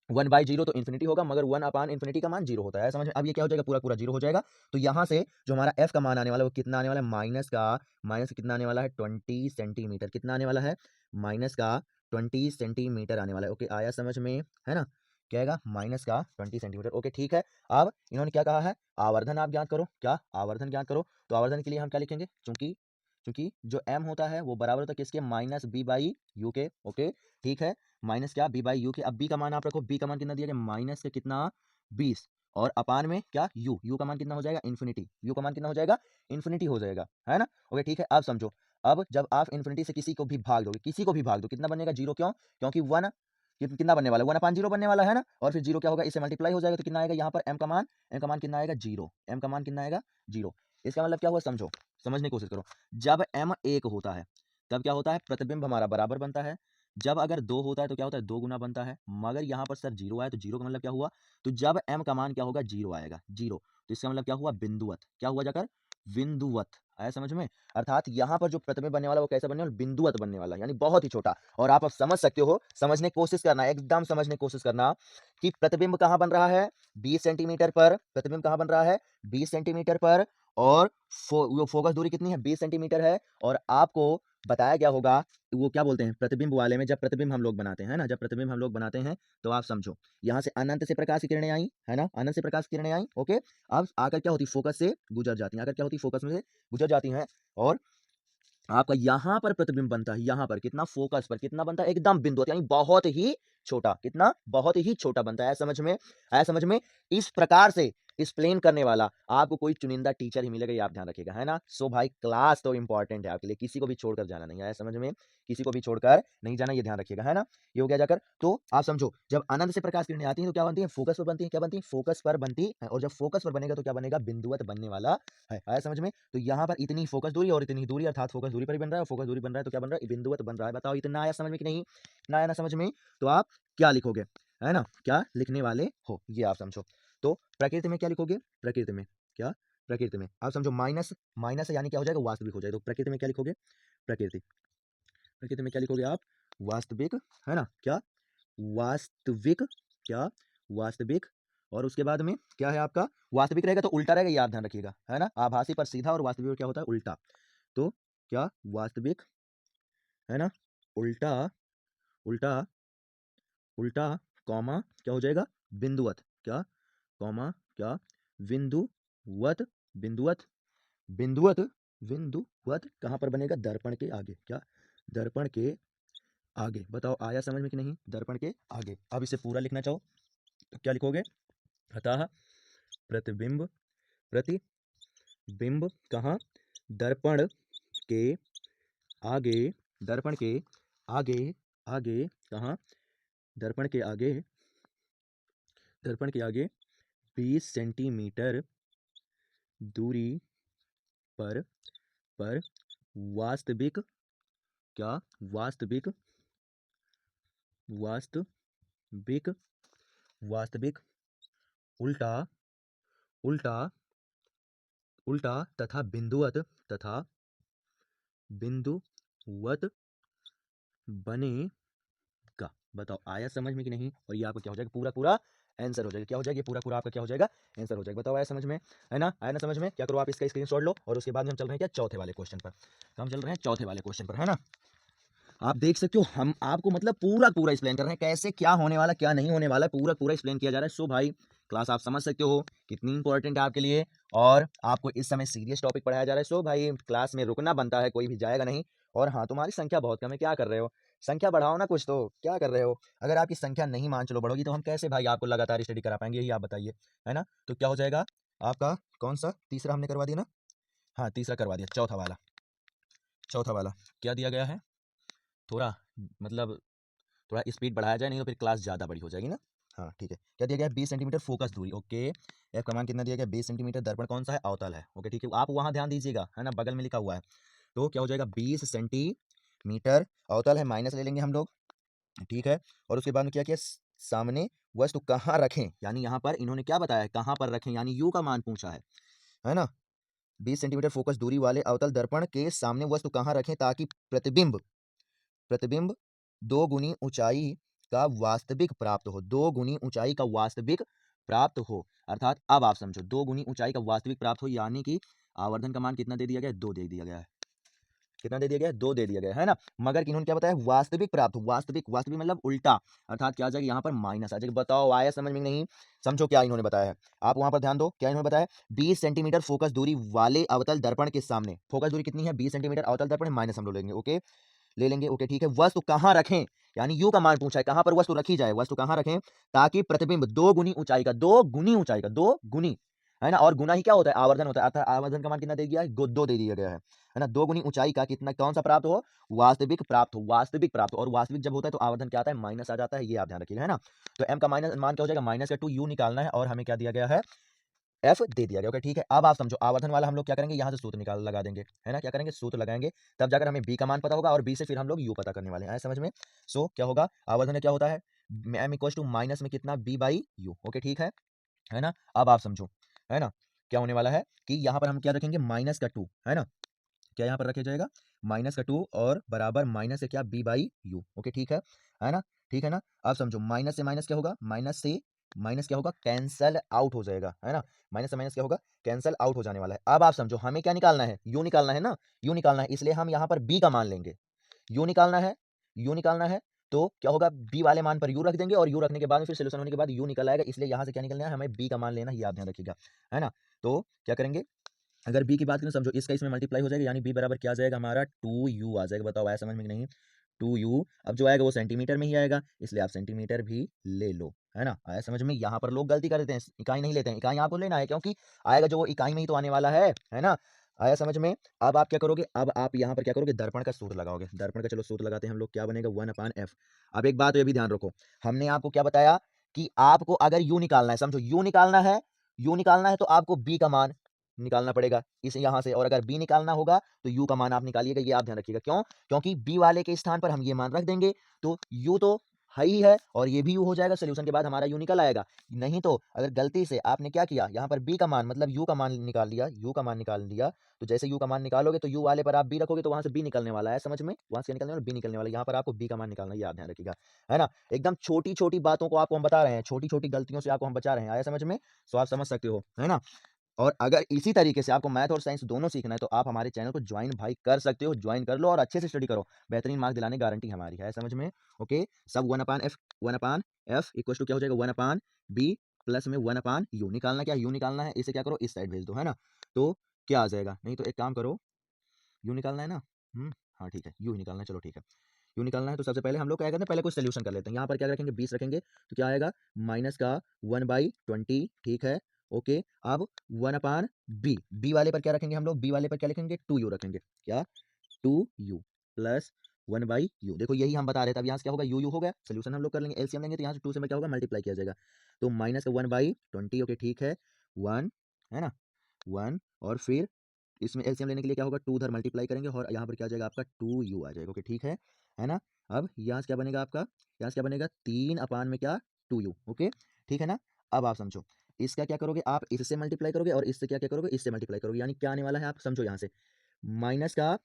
Speaker 1: 1/0 तो इन्फिनिटी होगा, मगर 1/इन्फिनिटी का मान 0 होता है। समझ में। अब ये क्या हो जाएगा, पूरा पूरा 0 हो जाएगा। तो यहाँ से जो हमारा f का मान आने वाला है वो कितना आने वाला है, माइनस का कितना आने वाला है, 20 सेंटीमीटर। कितना आने वाला है, माइनस का 20 सेंटीमीटर आने वाला है। ओके, आया समझ में, है ना। क्या आएगा, माइनस का 20 सेंटीमीटर। ओके ठीक है। अब इन्होंने क्या कहा है, आवर्धन आप ज्ञात करो। क्या, आवर्धन ज्ञात करो। तो आवर्धन के लिए हम क्या लिखेंगे, चूंकि क्योंकि जो m होता है वो बराबर होता है किसके, माइनस b/u के। ओके ठीक है, माइनस क्या, b/u के। अब b का मान आप रखो, b का मान कितना दिया गया, माइनस के कितना, 20, और अपान में क्या, u का मान कितना हो जाएगा, इन्फिनिटी। u का मान कितना हो जाएगा, इन्फिनिटी हो जाएगा, है ना। ओके ठीक है। अब समझो, अब जब आप इन्फिनिटी से किसी को भी भाग दोगे, किसी को भी भाग दो, कितना बनेगा, 0। क्यों, क्योंकि 1 कितना बनने वाला है, 1/0 बनने वाला है ना। और फिर 0 क्या होगा, इससे मल्टीप्लाई हो जाएगा तो कितना आएगा, यहाँ पर m का मान कितना आएगा, 0। m का मान कितना आएगा, 0। इसका मतलब क्या हुआ, समझो, समझने की कोशिश करो। जब m 1 होता है तब क्या होता है, प्रतिबिंब हमारा बराबर बनता है। जब अगर 2 होता है तो क्या होता है, 2 गुना बनता है। मगर यहाँ पर सर 0 आया तो 0 का मतलब क्या हुआ, तो जब m का मान क्या होगा, 0 आएगा, 0, तो इसका मतलब क्या हुआ, बिंदुवत। क्या हुआ जाकर, बिंदुवत। आया समझ में? अर्थात यहाँ पर जो प्रतिबिंब बनने वाला वो कैसा बनने वाला? बिंदुवत बनने वाला, यानी बहुत ही छोटा। और आप अब समझ सकते हो, समझने की कोशिश करना, एकदम समझने की कोशिश करना कि प्रतिबिंब कहाँ बन रहा है? 20 सेंटीमीटर पर। प्रतिबिंब कहाँ बन रहा है? 20 सेंटीमीटर पर। और वो फोकस दूरी कितनी है? 20 सेंटीमीटर है। और आपको बताया गया होगा, वो क्या बोलते हैं, प्रतिबिंब वाले में जब प्रतिबिंब हम लोग बनाते हैं ना, जब प्रतिबिंब हम लोग बनाते हैं तो आप समझो, यहाँ से अनंत से प्रकाश की किरणें आई, है ना, अनंत से प्रकाश की किरणें आई, ओके। अब आकर क्या होती, फोकस से गुजर जाती हैं, आकर क्या होती, फोकस में से गुजर जाती हैं। और आपका यहाँ पर प्रतिबिंब बनता है, यहाँ पर कितना, फोकस पर कितना बनता है? एकदम बिंदु, यानी बहुत ही छोटा। कितना? बहुत ही छोटा बनता है। समझ में आया? समझ में? इस प्रकार से एक्सप्लेन करने वाला आपको कोई चुनिंदा टीचर ही मिलेगा, ये आप ध्यान रखिएगा, है ना। सो भाई क्लास तो इंपॉर्टेंट है आपके लिए, किसी को भी छोड़कर जाना नहीं। आया समझ में? किसी को भी छोड़कर नहीं जाना, ये ध्यान रखिएगा, है ना। ये हो गया जाकर। तो आप समझो, जब अनंत से प्रकाश किरणें आती हैं तो क्या बनती है? फोकस पर बनती है। क्या बनती है? फोकस पर बनती है। और जब फोकस पर बनेगा तो क्या बनेगा? बिंदुवत बनने वाला है। आया समझ में? तो यहाँ पर इतनी फोकस दूरी और इतनी दूरी, अर्थात फोकस दूरी पर ही बन रहा है, फोकस दूरी बन रहा है तो क्या बन रहा है? बिंदुवत बन रहा है। बताओ इतना आया समझ में कि नहीं? इतना आया ना समझ में? तो आप क्या लिखोगे, है ना, क्या लिखने वाले हो, ये आप समझो। तो प्रकृति में क्या लिखोगे? प्रकृति में क्या? प्रकृति में आप समझो माइनस, माइनस यानी क्या हो जाएगा? वास्तविक हो जाएगा। तो प्रकृति में क्या लिखोगे? प्रकृति, प्रकृति में क्या लिखोगे आप? वास्तविक, है ना, क्या? वास्तविक, क्या? वास्तविक। और उसके बाद में क्या है आपका? वास्तविक रहेगा तो उल्टा रहेगा, ये आप ध्यान रखिएगा, है ना। आभासी पर सीधा और वास्तविक पर क्या होता है? उल्टा। तो क्या? वास्तविक, है ना, उल्टा, उल्टा, उल्टा, कॉमा क्या हो जाएगा? बिंदुवत, क्या? कॉमा क्या? बिंदुवत, बिंदुवत, बिंदुवत, बिंदुवत कहाँ पर बनेगा? दर्पण के आगे, क्या? दर्पण के आगे। बताओ आया समझ में कि नहीं? दर्पण के आगे। अब इसे पूरा लिखना चाहो तो क्या लिखोगे? अतः प्रतिबिंब, प्रतिबिंब कहाँ? दर्पण के आगे, दर्पण के आगे, आगे कहाँ? दर्पण के आगे, दर्पण के आगे 20 सेंटीमीटर दूरी पर, पर वास्तविक, क्या? वास्तविक, वास्तविक, वास्तविक, उल्टा, उल्टा, उल्टा तथा बिंदुवत, तथा बिंदुवत बनेगा। बताओ आया समझ में कि नहीं? और ये आपका क्या हो जाएगा? पूरा पूरा आंसर हो जाएगा। क्या हो जाएगा? ये पूरा पूरा आपका क्या हो जाएगा? आंसर हो जाएगा। बताओ आया समझ में? है ना? आया ना समझ में? क्या करो आप इसका स्क्रीनशॉट लो और उसके बाद में हम चल रहे हैं क्या? चौथे वाले क्वेश्चन पर। हम चल रहे हैं चौथे वाले क्वेश्चन पर, है ना। आप देख सकते हो, हम आपको मतलब पूरा पूरा एक्सप्लेन कर रहे हैं, कैसे क्या होने वाला, क्या नहीं होने वाला, पूरा पूरा एक्सप्लेन किया जा रहा है। सो भाई क्लास आप समझ सकते हो कितनी इंपॉर्टेंट है आपके लिए, और आपको इस समय सीरियस टॉपिक पढ़ाया जा रहा है। सो भाई क्लास में रुकना बनता है, कोई भी जाएगा नहीं। और हाँ, तुम्हारी संख्या बहुत कम है, क्या कर रहे हो? संख्या बढ़ाओ ना कुछ, तो क्या कर रहे हो? अगर आपकी संख्या नहीं मान चलो बढ़ोगी तो हम कैसे भाई आपको लगातार स्टडी करा पाएंगे, यही आप बताइए, है ना। तो क्या हो जाएगा आपका? कौन सा? तीसरा हमने करवा दिया ना? हाँ तीसरा करवा दिया। चौथा वाला, चौथा वाला क्या दिया गया है? थोड़ा मतलब थोड़ा स्पीड बढ़ाया जाए, नहीं तो फिर क्लास ज़्यादा बड़ी हो जाएगी ना। हाँ ठीक है। क्या दिया गया है? 20 सेंटीमीटर फोकस दूरी, ओके। एफ का मान कितना दिया गया? 20 सेंटीमीटर। दर्पण कौन सा है? अवतल है, ओके ठीक है। आप वहाँ ध्यान दीजिएगा, है ना, बगल में लिखा हुआ है। तो क्या हो जाएगा? 20 सेंटीमीटर अवतल है, माइनस ले लेंगे हम लोग, ठीक है। और उसके बाद में क्या किया? सामने वस्तु कहाँ रखें, यानी यहाँ पर इन्होंने क्या बताया है? कहाँ पर रखें, यानी यू का मान पूछा है ना। 20 सेंटीमीटर फोकस दूरी वाले अवतल दर्पण के सामने वस्तु कहाँ रखें ताकि प्रतिबिंब, प्रतिबिंब दो गुनी ऊंचाई का वास्तविक प्राप्त हो, दो गुनी ऊंचाई का वास्तविक प्राप्त हो। अर्थात अब आप समझो, दो गुनी ऊंचाई का वास्तविक प्राप्त हो, यानी कि आवर्धन का मान कितना दे दिया गया है? 2 दे दिया गया है। कितना दे दिया गया है? 2 दे दिया गया है ना। मगर इन्होंने क्या बताया? वास्तविक प्राप्त हो। वास्तविक, वास्तविक मतलब उल्टा, अर्थात क्या आ जाएगा? यहाँ पर माइनस आ जाएगा। बताओ आया समझ में नहीं? समझो क्या इन्होंने बताया है, आप वहां पर ध्यान दो। क्या इन्होंने बताया? 20 सेंटीमीटर फोकस दूरी वाले अवतल दर्पण के सामने, फोकस दूरी कितनी है? 20 सेंटीमीटर। अवतल दर्पण माइनस हम लोग लेंगे, ओके, ले लेंगे, ओके ठीक है। वस्तु कहाँ रखें, यानी यू का मान पूछा है, कहाँ पर वस्तु रखी जाए, वस्तु कहाँ रखें ताकि प्रतिबिंब दो गुनी ऊंचाई का, दो गुनी ऊंचाई का, दो गुनी, है ना। और गुना ही क्या होता है? आवर्धन होता है। अर्थात आवर्धन का मान कितना दे दिया है? 2 दे दिया गया है ना। दो गुनी ऊंचाई का कितना, कौन सा प्राप्त हो? वास्तविक प्राप्त हो, वास्तविक प्राप्त हो। और वास्तविक जब होता है तो आवर्धन क्या आता है? माइनस आ जाता है, ये आप ध्यान रखिएगा, है ना। तो एम का माइनस मान क्या हो जाएगा? माइनस का 2 यू निकालना है, और हमें क्या दिया गया है? एफ दे दिया गया, ओके ठीक है। अब आप समझो, आवर्धन वाला हम लोग क्या करेंगे? यहाँ से सूत्र निकाल लगा देंगे, है ना। क्या करेंगे? सूत्र लगाएंगे, तब जाकर हमें बी का मान पता होगा, और बी से फिर हम लोग यू पता करने वाले हैं, समझ में। सो क्या होगा? आवर्धन क्या होता है? एम इक्वल टू माइनस में कितना? बी बाई यू, ओके ठीक है ना। अब आप समझो, है ना, क्या होने वाला है कि यहाँ पर हम क्या रखेंगे? माइनस का 2, है ना, क्या यहाँ पर रखा जाएगा, माइनस का 2 और बराबर माइनस से क्या b बाई यू। ओके ठीक है ना, ठीक है ना। अब समझो माइनस से माइनस क्या होगा, माइनस से माइनस क्या होगा, कैंसल आउट हो जाएगा, है ना। माइनस से माइनस क्या होगा, कैंसल आउट हो जाने वाला है। अब आप समझो हमें क्या निकालना है, यू निकालना है ना, यू निकालना है, इसलिए हम यहाँ पर b का मान लेंगे। यू निकालना है, यू निकालना है, तो क्या होगा, बी वाले मान पर यू रख देंगे और यू रखने के बाद में फिर सोल्यूशन होने के बाद यू निकल आएगा, इसलिए यहाँ से क्या निकलना है, हमें बी का मान लेना, ये आप ध्यान रखिएगा, है ना। तो क्या करेंगे, अगर बी की बात करें समझो इसका इसमें मल्टीप्लाई हो जाएगा, यानी बी बराबर क्या आ जाएगा हमारा 2u आ जाएगा। बताओ आया समझ में कि नहीं, 2u। अब जो आएगा वो सेंटीमीटर में ही आएगा, इसलिए आप सेंटीमीटर भी ले लो, है ना। आया समझ में। यहाँ पर लोग गलती कर देते हैं, इकाई नहीं लेते हैं, इकाई आपको लेना है क्योंकि आएगा जो वो इकाई में ही तो आने वाला है ना। आया समझ में। अब आप क्या करोगे, अब आप यहाँ पर क्या करोगे, दर्पण का सूत्र लगाओगे। दर्पण का चलो सूत्र लगाते हैं हम लोग, क्या बनेगा 1/f। अब एक बात ये भी ध्यान रखो, हमने आपको क्या बताया कि आपको अगर यू निकालना है, समझो यू निकालना है, यू निकालना है तो आपको बी का मान निकालना पड़ेगा इस यहाँ से, और अगर बी निकालना होगा तो यू का मान आप निकालिएगा, ये आप ध्यान रखिएगा। क्यों, क्योंकि बी वाले के स्थान पर हम ये मान रख देंगे तो यू तो है ही है और ये भी यू हो जाएगा, सोल्यूशन के बाद हमारा यू निकल आएगा। नहीं तो अगर गलती से आपने क्या किया, यहाँ पर बी का मान मतलब यू का मान निकाल लिया, यू का मान निकाल दिया, तो जैसे यू का मान निकालोगे तो यू वाले पर आप बी रखोगे तो वहां से बी निकलने वाला है, समझ में, वहां से निकलने वाला बी निकलने वाला, यहाँ पर आपको बी का मान निकालना, ये आप ध्यान रखिएगा, है ना। एकदम छोटी छोटी बातों को आपको हम बता रहे हैं, छोटी छोटी गलतियों से आपको हम बचा रहे हैं, आया समझ में। सो आप समझ सकते हो, है ना। और अगर इसी तरीके से आपको मैथ और साइंस दोनों सीखना है तो आप हमारे चैनल को ज्वाइन भाई कर सकते हो, ज्वाइन कर लो और अच्छे से स्टडी करो, बेहतरीन मार्क्स दिलाने गारंटी हमारी है, समझ में। ओके, सब 1/f इक्वल टू क्या हो जाएगा, 1/b प्लस में 1/u निकालना, क्या यू निकालना है, इसे क्या करो इस साइड भेज दो, है ना। तो क्या आ जाएगा, नहीं तो एक काम करो, यू निकालना है ना, हाँ ठीक है, यू ही निकालना है, चलो ठीक है, यू निकालना है। तो सबसे पहले हम लोग क्या करते हैं, पहले कुछ सोल्यूशन कर लेते हैं। यहाँ पर क्या रखेंगे, 20 रखेंगे तो क्या आएगा, माइनस का 1/20, ठीक है। ओके, अब 1/b, बी वाले पर क्या रखेंगे हम लोग, बी वाले पर क्या लिखेंगे, 2u रखेंगे, क्या 2u प्लस 1/u। देखो यही हम बता रहे थे, अब यहाँ से क्या होगा, यू हो गया, सोल्यूशन हम लोग कर लेंगे, एलसीएम लेंगे तो यहाँ से 2 से में क्या होगा, मल्टीप्लाई किया जाएगा, तो माइनस का 1/20। ओके ठीक है, 1 है ना, 1 और फिर इसमें एलसीएम लेने के लिए क्या होगा, 2 उधर मल्टीप्लाई करेंगे और यहाँ पर क्या आ जाएगा आपका 2u आ जाएगा। ओके ठीक है ना। अब यहाँ से क्या बनेगा आपका, यहाँ से क्या बनेगा, 3 में क्या 2u। ओके ठीक है ना। अब आप समझो इसका क्या करोगे, आप इससे मल्टीप्लाई करोगे और इससे क्या क्या करोगे, इससे मल्टीप्लाई करोगे, यानी क्या आने वाला है, आप समझो यहाँ से माइनस का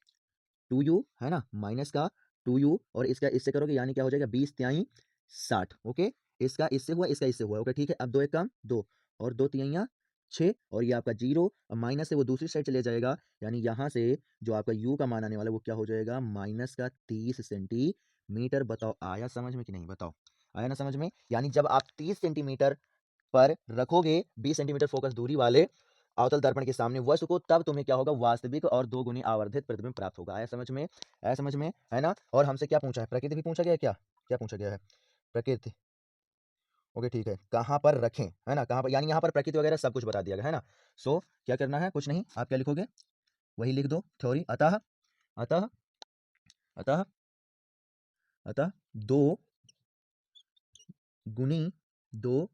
Speaker 1: 2u है ना, माइनस का 2u और इसका इससे करोगे, यानी क्या हो जाएगा 20×3 = 60। ओके, इसका इससे हुआ, इसका इससे हुआ। ओके ठीक है, अब 2 1 कम 2 और 2×3 = 6 और ये आपका 0, और माइनस से वो दूसरी साइड चले जाएगा, यानी यहाँ से जो आपका u का मान आने वाला है वो क्या हो जाएगा, माइनस का 30 सेंटीमीटर। बताओ आया समझ में कि नहीं, बताओ आया ना समझ में। यानी जब आप 30 सेंटीमीटर पर रखोगे 20 सेंटीमीटर फोकस दूरी वाले अवतल दर्पण के सामने वस्तु को, तब तुम्हें क्या होगा, वास्तविक और 2 गुनी आवर्धित प्रतिबिंब प्राप्त होगा। आया समझ में, आया समझ में, है ना। और हमसे क्या पूछा है, प्रकृति भी पूछा गया है, क्या क्या पूछा गया है, प्रकृति। ओके ठीक है, कहाँ पर रखें, है ना, कहाँ पर, यानी यहाँ पर प्रकृति वगैरह सब कुछ बता दिया गया है ना। सो क्या करना है, कुछ नहीं, आप क्या लिखोगे वही लिख दो, थ्योरी। अतः अतः अतः अतः दो गुनी दो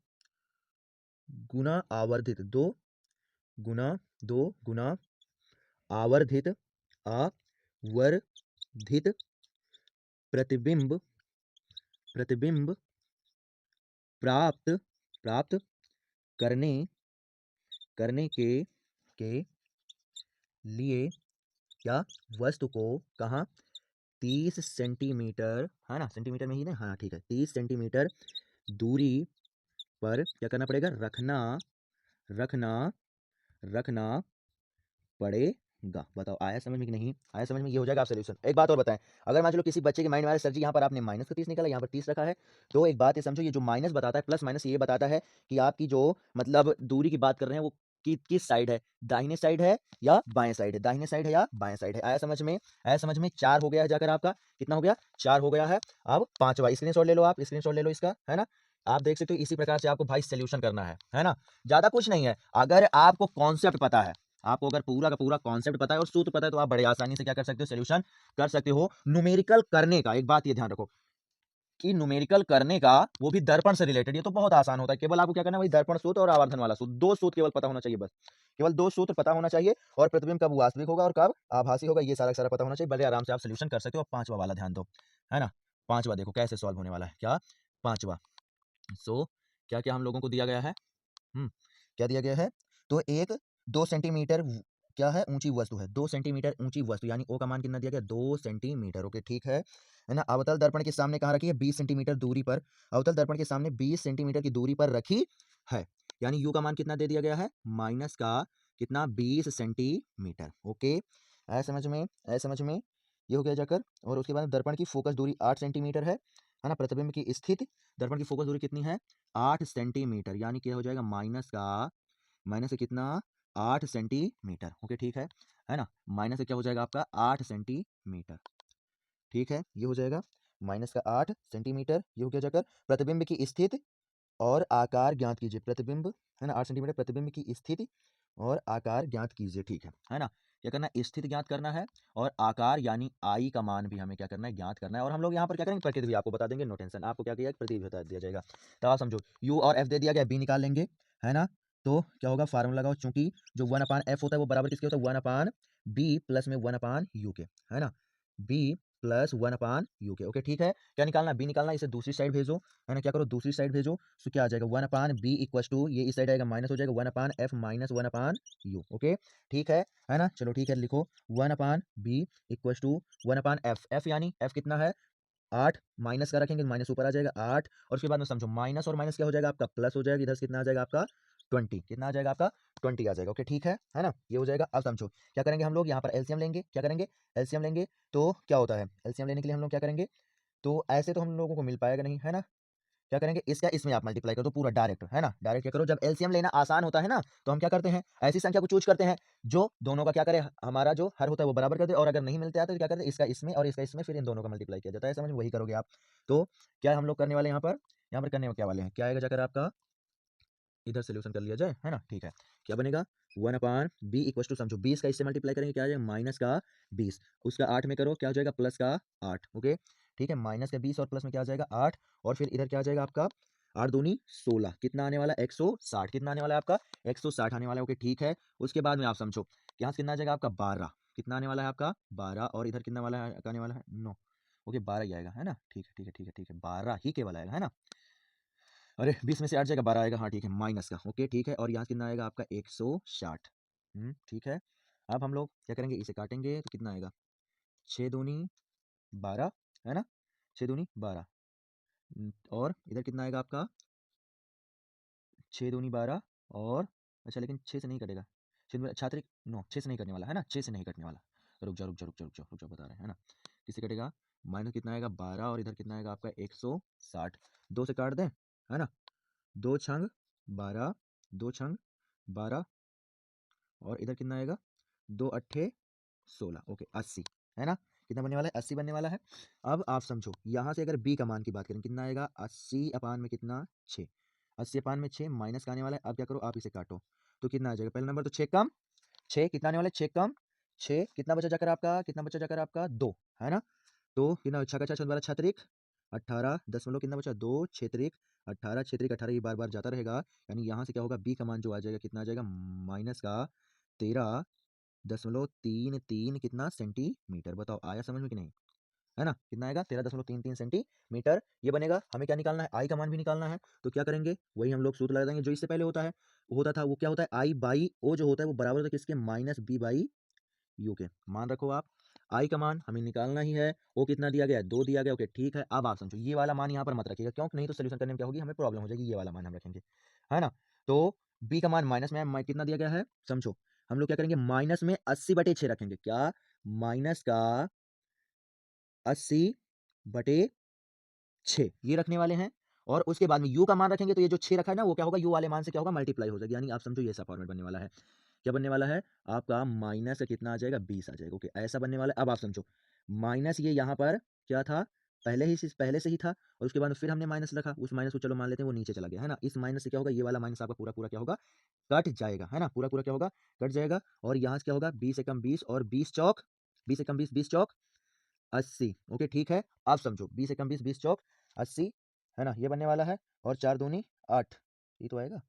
Speaker 1: गुना आवर्धित, गुना दो गुना आवर्धित आवर्धित प्रतिबिंब प्रतिबिंब प्राप्त प्राप्त करने करने के लिए क्या, वस्तु को कहाँ, 30 सेंटीमीटर, है ना, सेंटीमीटर में ही ना, हाँ ठीक है, 30 सेंटीमीटर दूरी पर क्या करना पड़ेगा, रखना रखना रखना पड़ेगा। बताओ आया समझ में कि नहीं, आया समझ में, ये हो जाएगा आप सोल्यूशन। एक बात और बताएं, अगर मान चलो किसी बच्चे के माइंड में आ रहा है, सर जी यहाँ पर आपने माइनस का 30 निकाला, यहाँ पर 30 रखा है, तो एक बात ये समझो, ये जो माइनस बताता है, प्लस माइनस ये बताता है कि आपकी जो मतलब दूरी की बात कर रहे हैं वो किस साइड है, दाहिने साइड है या बाएं साइड है, दाहिने साइड है या बाएं साइड है। आया समझ में, आया समझ में। 4 हो गया है जाकर आपका, कितना हो गया, 4 हो गया है। अब 5वां स्क्रीनशॉट ले लो, आप स्क्रीनशॉट ले लो इसका, है ना। आप देख सकते हो इसी प्रकार से आपको भाई सोल्यूशन करना है ना, ज्यादा कुछ नहीं है। अगर आपको कॉन्सेप्ट पता है, आपको अगर पूरा का पूरा कॉन्सेप्ट पता है और सूत्र पता है, तो आप बड़े आसानी से क्या कर सकते हो, सोल्यूशन कर सकते हो। न्यूमेरिकल करने का एक बात ये ध्यान रखो कि न्यूमेरिकल करने का वो भी दर्पण से रिलेटेड, ये तो बहुत आसान होता है। केवल आपको क्या करना है, वही दर्पण सूत्र और आवर्धन वाला सूत्र, 2 सूत्र केवल पता होना चाहिए, बस केवल 2 सूत्र पता होना चाहिए। और प्रतिबिंब कब वास्तविक होगा और कब आभासी होगा, ये सारा सारा पता होना चाहिए। बड़े आराम से आप सोल्यूशन कर सकते हो। 5वां वाला ध्यान दो, है ना, 5वां देखो कैसे सॉल्व होने वाला है, क्या 5वां। सो क्या क्या हम लोगों को दिया गया है, क्या दिया गया है, तो एक 2 सेंटीमीटर क्या है, ऊंची वस्तु है, 2 सेंटीमीटर ऊंची वस्तु, यानी ओ का मान कितना दिया गया, 2 सेंटीमीटर। ओके ठीक है ना। अवतल दर्पण के सामने कहाँ रखी है, 20 सेंटीमीटर दूरी पर, अवतल दर्पण के सामने 20 सेंटीमीटर की दूरी पर रखी है, यानी यू का मान कितना दे दिया गया है, माइनस का कितना, 20 सेंटीमीटर। ओके, आया समझ में, आया समझ में, ये हो गया जाकर। और उसके बाद दर्पण की फोकस दूरी 8 सेंटीमीटर है ना। प्रतिबिंब की स्थिति, दर्पण की फोकस दूरी कितनी है, 8 सेंटीमीटर, यानी क्या हो जाएगा, माइनस का, माइनस से कितना, 8 सेंटीमीटर। ओके ठीक है ना। माइनस से क्या हो जाएगा आपका, 8 सेंटीमीटर। ठीक है, ये हो जाएगा माइनस का 8 सेंटीमीटर, ये हो गया जाकर। प्रतिबिंब की स्थिति और आकार ज्ञात कीजिए, प्रतिबिंब है ना, 8 सेंटीमीटर, प्रतिबिंब की स्थिति और आकार ज्ञात कीजिए। ठीक है ना। क्या करना है, स्थिति ज्ञात करना है, और आकार यानी आई का मान भी हमें क्या करना है, ज्ञात करना है। और हम लोग यहाँ पर क्या करेंगे, प्रकृति भी आपको बता देंगे, नो टेंशन, आपको क्या किया, प्रतीक बता दिया जाएगा। तो आप समझो, यू और एफ दे दिया गया, बी निकाल लेंगे, है ना। तो क्या होगा, फार्मूला लगाओ, चूंकि जो 1/f होता है वो बराबर किसके होता है, 1/b प्लस में 1/u के, है ना, b प्लस 1/u के। ओके ठीक है, क्या निकालना, बी निकालना, इसे दूसरी साइड भेजो, है ना, क्या करो, दूसरी साइड भेजो, तो क्या आ जाएगा, 1/b इक्वस टू, ये इस साइड आएगा माइनस हो जाएगा, 1/f माइनस 1/u। ओके ठीक है ना। चलो ठीक है, लिखो 1/b equal to 1/f, f यानी f कितना है, 8, माइनस का रखेंगे माइनस ऊपर आ जाएगा 8, और उसके बाद में समझो माइनस और माइनस क्या हो जाएगा आपका, प्लस हो जाएगा, इधर से कितना आ जाएगा आपका 20, कितना आ जाएगा आपका 20 आ जाएगा। ओके ठीक है ना, ये हो जाएगा। अब समझो क्या करेंगे हम लोग, यहाँ पर एलसीएम लेंगे, क्या करेंगे, एलसीएम लेंगे, तो क्या होता है, एलसीएम लेने के लिए हम लोग क्या करेंगे, तो ऐसे तो हम लोगों को मिल पाएगा नहीं, है ना। क्या करेंगे, इसका इसमें आप मल्टीप्लाई कर दो पूरा डायरेक्ट, है ना, डायरेक्ट क्या करो, जब एलसीएम लेना आसान होता है ना, तो हम क्या करते हैं, ऐसी संख्या को चूज करते हैं जो दोनों का क्या करे, हमारा जो हर होता है वो बराबर कर दे, और अगर नहीं मिलता है तो क्या करते हैं, इसका इसमें और इसका इसमें, फिर इन दोनों का मल्टीप्लाई किया जाता है, समझ में, वही करोगे आप। तो क्या हम लोग करने वाले हैं यहाँ पर करने क्या वाले हैं, क्या आएगा जाकर आपका, इधर सोल्यूशन कर लिया जाए, है ना। ठीक है, क्या बनेगा, 1/b इक्वल टू, समझो 20 का इससे मल्टीप्लाई करेंगे, क्या आ जाएगा, माइनस का 20, उसका 8 में करो, क्या हो जाएगा, प्लस का 8। ओके ठीक है, माइनस का 20 और प्लस में क्या आ जाएगा 8, और फिर इधर क्या आ जाएगा आपका 8 दूनी 16, कितना आने वाला है, 160, कितना आने वाला है आपका, 160 आने वाला है। ओके ठीक है, उसके बाद में आप समझो यहाँ से कितना आ जाएगा आपका 12, कितना आने वाला है आपका 12, और इधर कितना वाला है, आने वाला है 9। ओके 12 ही आएगा, है ना। ठीक है ठीक है ठीक है ठीक है, 12 ही केवल आएगा, है ना। अरे 20 में से 8 जाएगा, 12 आएगा, हाँ ठीक है, माइनस का। ओके ठीक है, और यहाँ कितना आएगा आपका 160। ठीक है, अब हम लोग क्या करेंगे, इसे काटेंगे तो कितना आएगा, 6 दूनी 12, है ना, 6 दूनी 12, और इधर कितना आएगा आपका, 6 दूनी 12, और अच्छा लेकिन 6 से नहीं कटेगा, छात्रिक, नो 6 से नहीं कटने वाला, है ना, 6 से नहीं कटने वाला, रुक जा रुक जा रुक जा रुक जा रुक जा, बता रहे हैं, है ना। किससे कटेगा, माइनस कितना आएगा 12, और इधर कितना आएगा आपका 160, 2 से काट दें, है ना, 2 छंग 12, 2 छंग 12, और इधर कितना आएगा, 2 अट्ठे 16, ओके 80, है ना, कितना बनने वाला है, 80 बनने वाला है। अब आप समझो यहाँ से अगर b का मान की बात करें, कितना आएगा, 80 अपान में कितना 6, 80 अपान में 6, माइनस का आने वाला है। अब क्या करो, आप इसे काटो, तो कितना आ जाएगा, पहला नंबर तो 6 कम 6, कितना आने वाला है, 6 कम 6, कितना बचा जाकर आपका, कितना बचा जाकर आपका 2, है ना। तो कितना, 6 का 6 12 छत्रिक 18 दशमलव कितना बचा, 2 छेत्रिक 18, छेत्रिक 18, ये बार बार जाता रहेगा, यानी यहाँ से क्या होगा, बी का मान जो आ जाएगा, कितना आ जाएगा, माइनस का 13.33 कितना सेंटीमीटर। बताओ आया समझ में कि नहीं, है ना, कितना आएगा, 13.33 सेंटीमीटर। ये बनेगा, हमें क्या निकालना है, आई का मान भी निकालना है, तो क्या करेंगे, वही हम लोग सूत्र लगा देंगे जो इससे पहले होता था, वो क्या होता है, आई बाई ओ जो होता है वो बराबर होता है किसके, माइनस बी बाई यू के। मान रखो आप, आई का मान हमें निकालना ही है, ओ कितना दिया गया है, 2 दिया गया। ओके ठीक है, अब आप समझो ये वाला मान यहाँ पर मत रखिएगा, क्यों, नहीं तो सोल्यूशन करने में क्या होगी, हमें प्रॉब्लम हो जाएगी, ये वाला मान हम रखेंगे, है ना। तो बी का मान माइनस में कितना दिया गया है, समझो हम लोग क्या करेंगे, माइनस में 80/6 रखेंगे, क्या, माइनस का 80/6 ये रखने वाले हैं, और उसके बाद में u का मान रखेंगे, तो ये जो 6 रखा है ना, वो क्या होगा, u वाले मान से क्या होगा, मल्टीप्लाई हो जाएगी, यानी आप समझो ये ऐसा फॉर्मेट बनने वाला है, क्या बनने वाला है आपका, माइनस कितना आ जाएगा, 20 आ जाएगा। ओके ऐसा बनने वाला है। अब आप समझो माइनस ये यहाँ पर क्या था, पहले से ही था, और उसके बाद फिर हमने माइनस रखा, उस माइनस को चलो मान लेते हैं वो नीचे चला गया, है ना। इस माइनस से क्या होगा, ये वाला माइनस आपका पूरा पूरा क्या होगा, कट जाएगा, है ना, पूरा पूरा क्या होगा, कट जाएगा। और यहाँ से क्या होगा, 20 एकम 20, और 20 चौक 20 एकम 20, 20 चौक 80। ओके ठीक है, आप समझो 20 एकम 20, 20 चौक 80, है ना, ये बनने वाला है। और 4 दूनी 8, ये तो आएगा,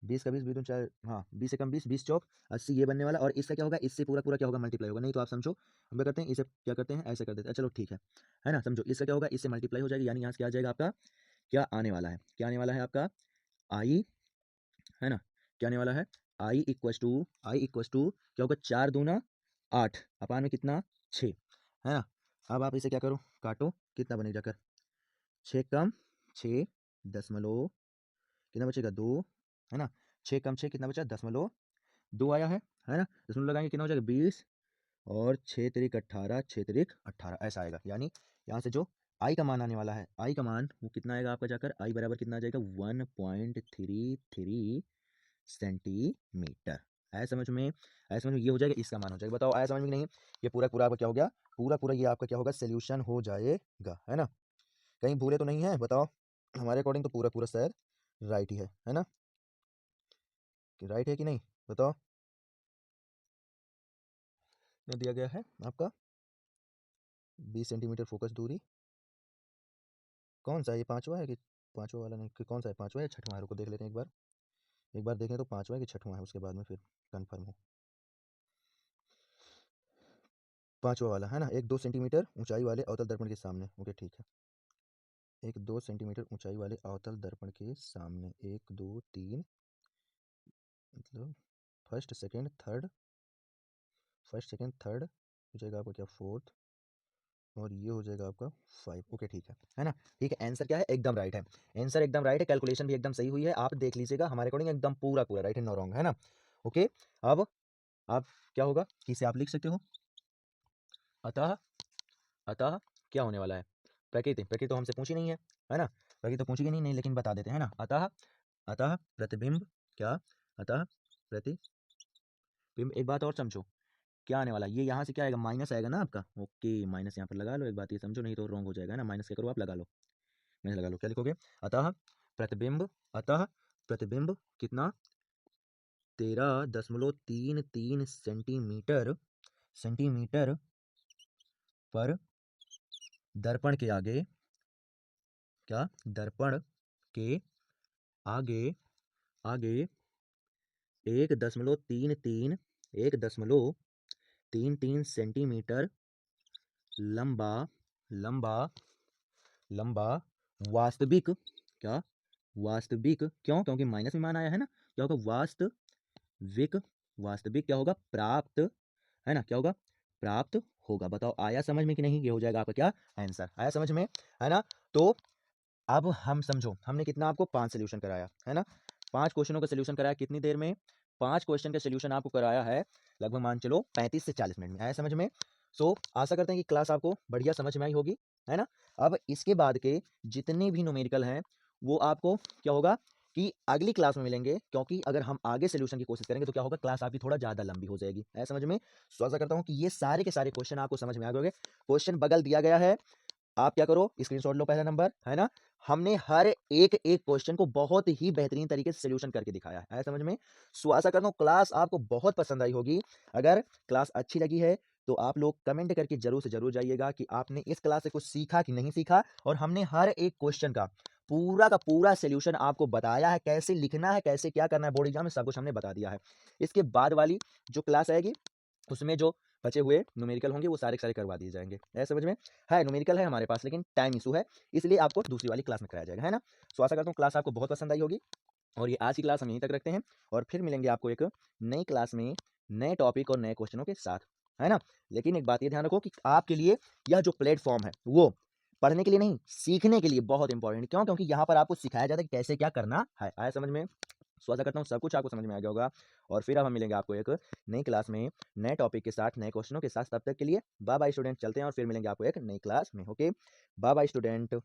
Speaker 1: 20 का 20, 20 दूनी 4, हाँ 20 एकम 20, 20 चौक 80, ये बनने वाला। और इसका क्या होगा, इससे पूरा पूरा क्या होगा, मल्टीप्लाई होगा। नहीं तो आप समझो हम क्या करते हैं, इसे क्या करते हैं, ऐसे कर देते हैं, चलो ठीक है ना। समझो इसका क्या होगा, इससे मल्टीप्लाई हो जाएगी, यानी यहाँ से क्या आ जाएगा आपका, क्या आने वाला है, क्या आने वाला है आपका आई, है ना, क्या आने वाला है, आई इक्वस टू क्या होगा, 4 दूना 8 अपान में कितना 6, है ना। अब आप इसे क्या करो, काटो, कितना बनेगा जाकर 6 कम 6 दशमलव कितना बचेगा 2, है ना। 6 कम 6 कितना बचा 10.2 आया है ना। दशमलव लगाएंगे कितना हो जाएगा 20 और 6 तिरिक 18 6 तिरिक 18 ऐसा आएगा। यानी यहाँ से जो आई का मान आने वाला है, आई का मान वो कितना आएगा आपका जाकर, आई बराबर कितना आ जाएगा 1.33 सेंटीमीटर। आया समझ में, आया समझ में, ये हो जाएगा, इसका मान हो जाएगा। बताओ आया समझ में कि नहीं। ये पूरा पूरा आपका क्या हो गया, पूरा पूरा ये आपका क्या होगा सोल्यूशन हो जाएगा, है ना। कहीं भूले तो नहीं है, बताओ। हमारे अकॉर्डिंग तो पूरा पूरा शायद राइट ही है ना, कि राइट है कि नहीं बताओ। ने दिया गया है आपका 20 सेंटीमीटर फोकस दूरी, कौन सा है ये, पांचवा है कि पांचवा वाला नहीं, कि कौन सा है, पांचवा है छठवां है, रुको देख लेते हैं एक बार देखें तो पांचवा है कि छठवां है, उसके बाद में फिर कंफर्म हो। पांचवा वाला है ना, 1-2 सेंटीमीटर ऊंचाई वाले अवतल दर्पण के सामने, ओके ठीक है। 1-2 सेंटीमीटर ऊंचाई वाले अवतल दर्पण के सामने, 1 2 3 मतलब फर्स्ट सेकेंड थर्ड हो जाएगा आपका क्या फोर्थ, और ये हो जाएगा आपका 5, ओके ठीक है ना। ठीक है, आंसर क्या है, एकदम राइट है, आंसर एकदम राइट है, कैलकुलेशन भी एकदम सही हुई है, आप देख लीजिएगा हमारे अकॉर्डिंग एकदम पूरा पूरा राइट है, नो रॉन्ग, है ना। ओके, अब आप क्या होगा कि इसे आप लिख सकते हो, अतः अतः क्या होने वाला है, प्रकृति तो हमसे पूछी नहीं है ना, प्रकृति तो पूछी नहीं, नहीं लेकिन बता देते हैं ना। अतः अतः प्रतिबिंब क्या, अतः प्रतिबिंब, एक बात और समझो, क्या आने वाला है, ये यहाँ से क्या आएगा, माइनस आएगा ना आपका, ओके माइनस यहाँ पर लगा लो, एक बात ये समझो, नहीं तो रॉन्ग हो जाएगा ना, माइनस क्या करो आप लगा लो, माइनस लगा लो, क्या लिखोगे, अतः प्रतिबिंब, अतः प्रतिबिंब कितना 13.33 सेंटीमीटर सेंटीमीटर पर दर्पण के आगे, क्या दर्पण के आगे आगे 1.33 सेंटीमीटर लंबा लंबा लंबा वास्तविक, क्या वास्तविक, क्यों, क्योंकि माइनस में मान आया है ना, क्या होगा वास्तविक, वास्तविक क्या होगा प्राप्त, है ना, क्या होगा प्राप्त होगा। बताओ आया समझ में कि नहीं, ये हो जाएगा आपका क्या आंसर, आया समझ में, है ना। तो अब हम समझो, हमने कितना आपको 5 सोल्यूशन कराया है ना, 5 क्वेश्चनों का सोल्यूशन कराया कितनी देर में, 5 क्वेश्चन का सोल्यूशन आपको कराया है लगभग मान चलो 35 से 40 मिनट में, आया समझ में। सो आशा करते हैं कि क्लास आपको बढ़िया समझ में आई होगी, है ना। अब इसके बाद के जितने भी न्यूमेरिकल हैं वो आपको क्या होगा कि अगली क्लास में मिलेंगे, क्योंकि अगर हम आगे सोल्यूशन की कोशिश करेंगे तो क्या होगा, क्लास आपकी थोड़ा ज़्यादा लंबी हो जाएगी, है समझ में। सो आशा करता हूँ कि ये सारे के सारे क्वेश्चन आपको समझ में आ गए होंगे। क्वेश्चन बगल दिया गया है, आप क्या करो स्क्रीनशॉट लो, पहला नंबर है ना, हमने हर एक एक क्वेश्चन को बहुत ही बेहतरीन तरीके से सोल्यूशन करके दिखाया है समझ में। सो आशा करता हूँ क्लास आपको बहुत पसंद आई होगी। अगर क्लास अच्छी लगी है तो आप लोग कमेंट करके जरूर से जरूर जाइएगा कि आपने इस क्लास से कुछ सीखा कि नहीं सीखा, और हमने हर एक क्वेश्चन का पूरा सोल्यूशन आपको बताया है, कैसे लिखना है, कैसे क्या करना है बोर्ड एग्जाम में, सब कुछ हमने बता दिया है। इसके बाद वाली जो क्लास आएगी उसमें जो बचे हुए न्यूमेरिकल होंगे वो सारे के सारे करवा दिए जाएंगे, ऐसे समझ में। है न्यूमेरिकल है हमारे पास, लेकिन टाइम इशू है, इसलिए आपको दूसरी वाली क्लास में कराया जाएगा, है ना। सो आशा करता हूँ क्लास आपको बहुत पसंद आई होगी, और ये आज की क्लास हम यहीं तक रखते हैं, और फिर मिलेंगे आपको एक नई क्लास में नए टॉपिक और नए क्वेश्चनों के साथ, है ना। लेकिन एक बात ये ध्यान रखो कि आपके लिए यह जो प्लेटफॉर्म है वो पढ़ने के लिए नहीं, सीखने के लिए बहुत इंपॉर्टेंट, क्यों, क्योंकि यहाँ पर आपको सिखाया जाता है कि कैसे क्या करना है, आया समझ में। सो आशा करता हूँ सब कुछ आपको समझ में आ गया होगा, और फिर अब हम मिलेंगे आपको एक नई क्लास में नए टॉपिक के साथ नए क्वेश्चनों के साथ। तब तक के लिए बाय बाय स्टूडेंट, चलते हैं और फिर मिलेंगे आपको एक नई क्लास में। Okay bye bye student.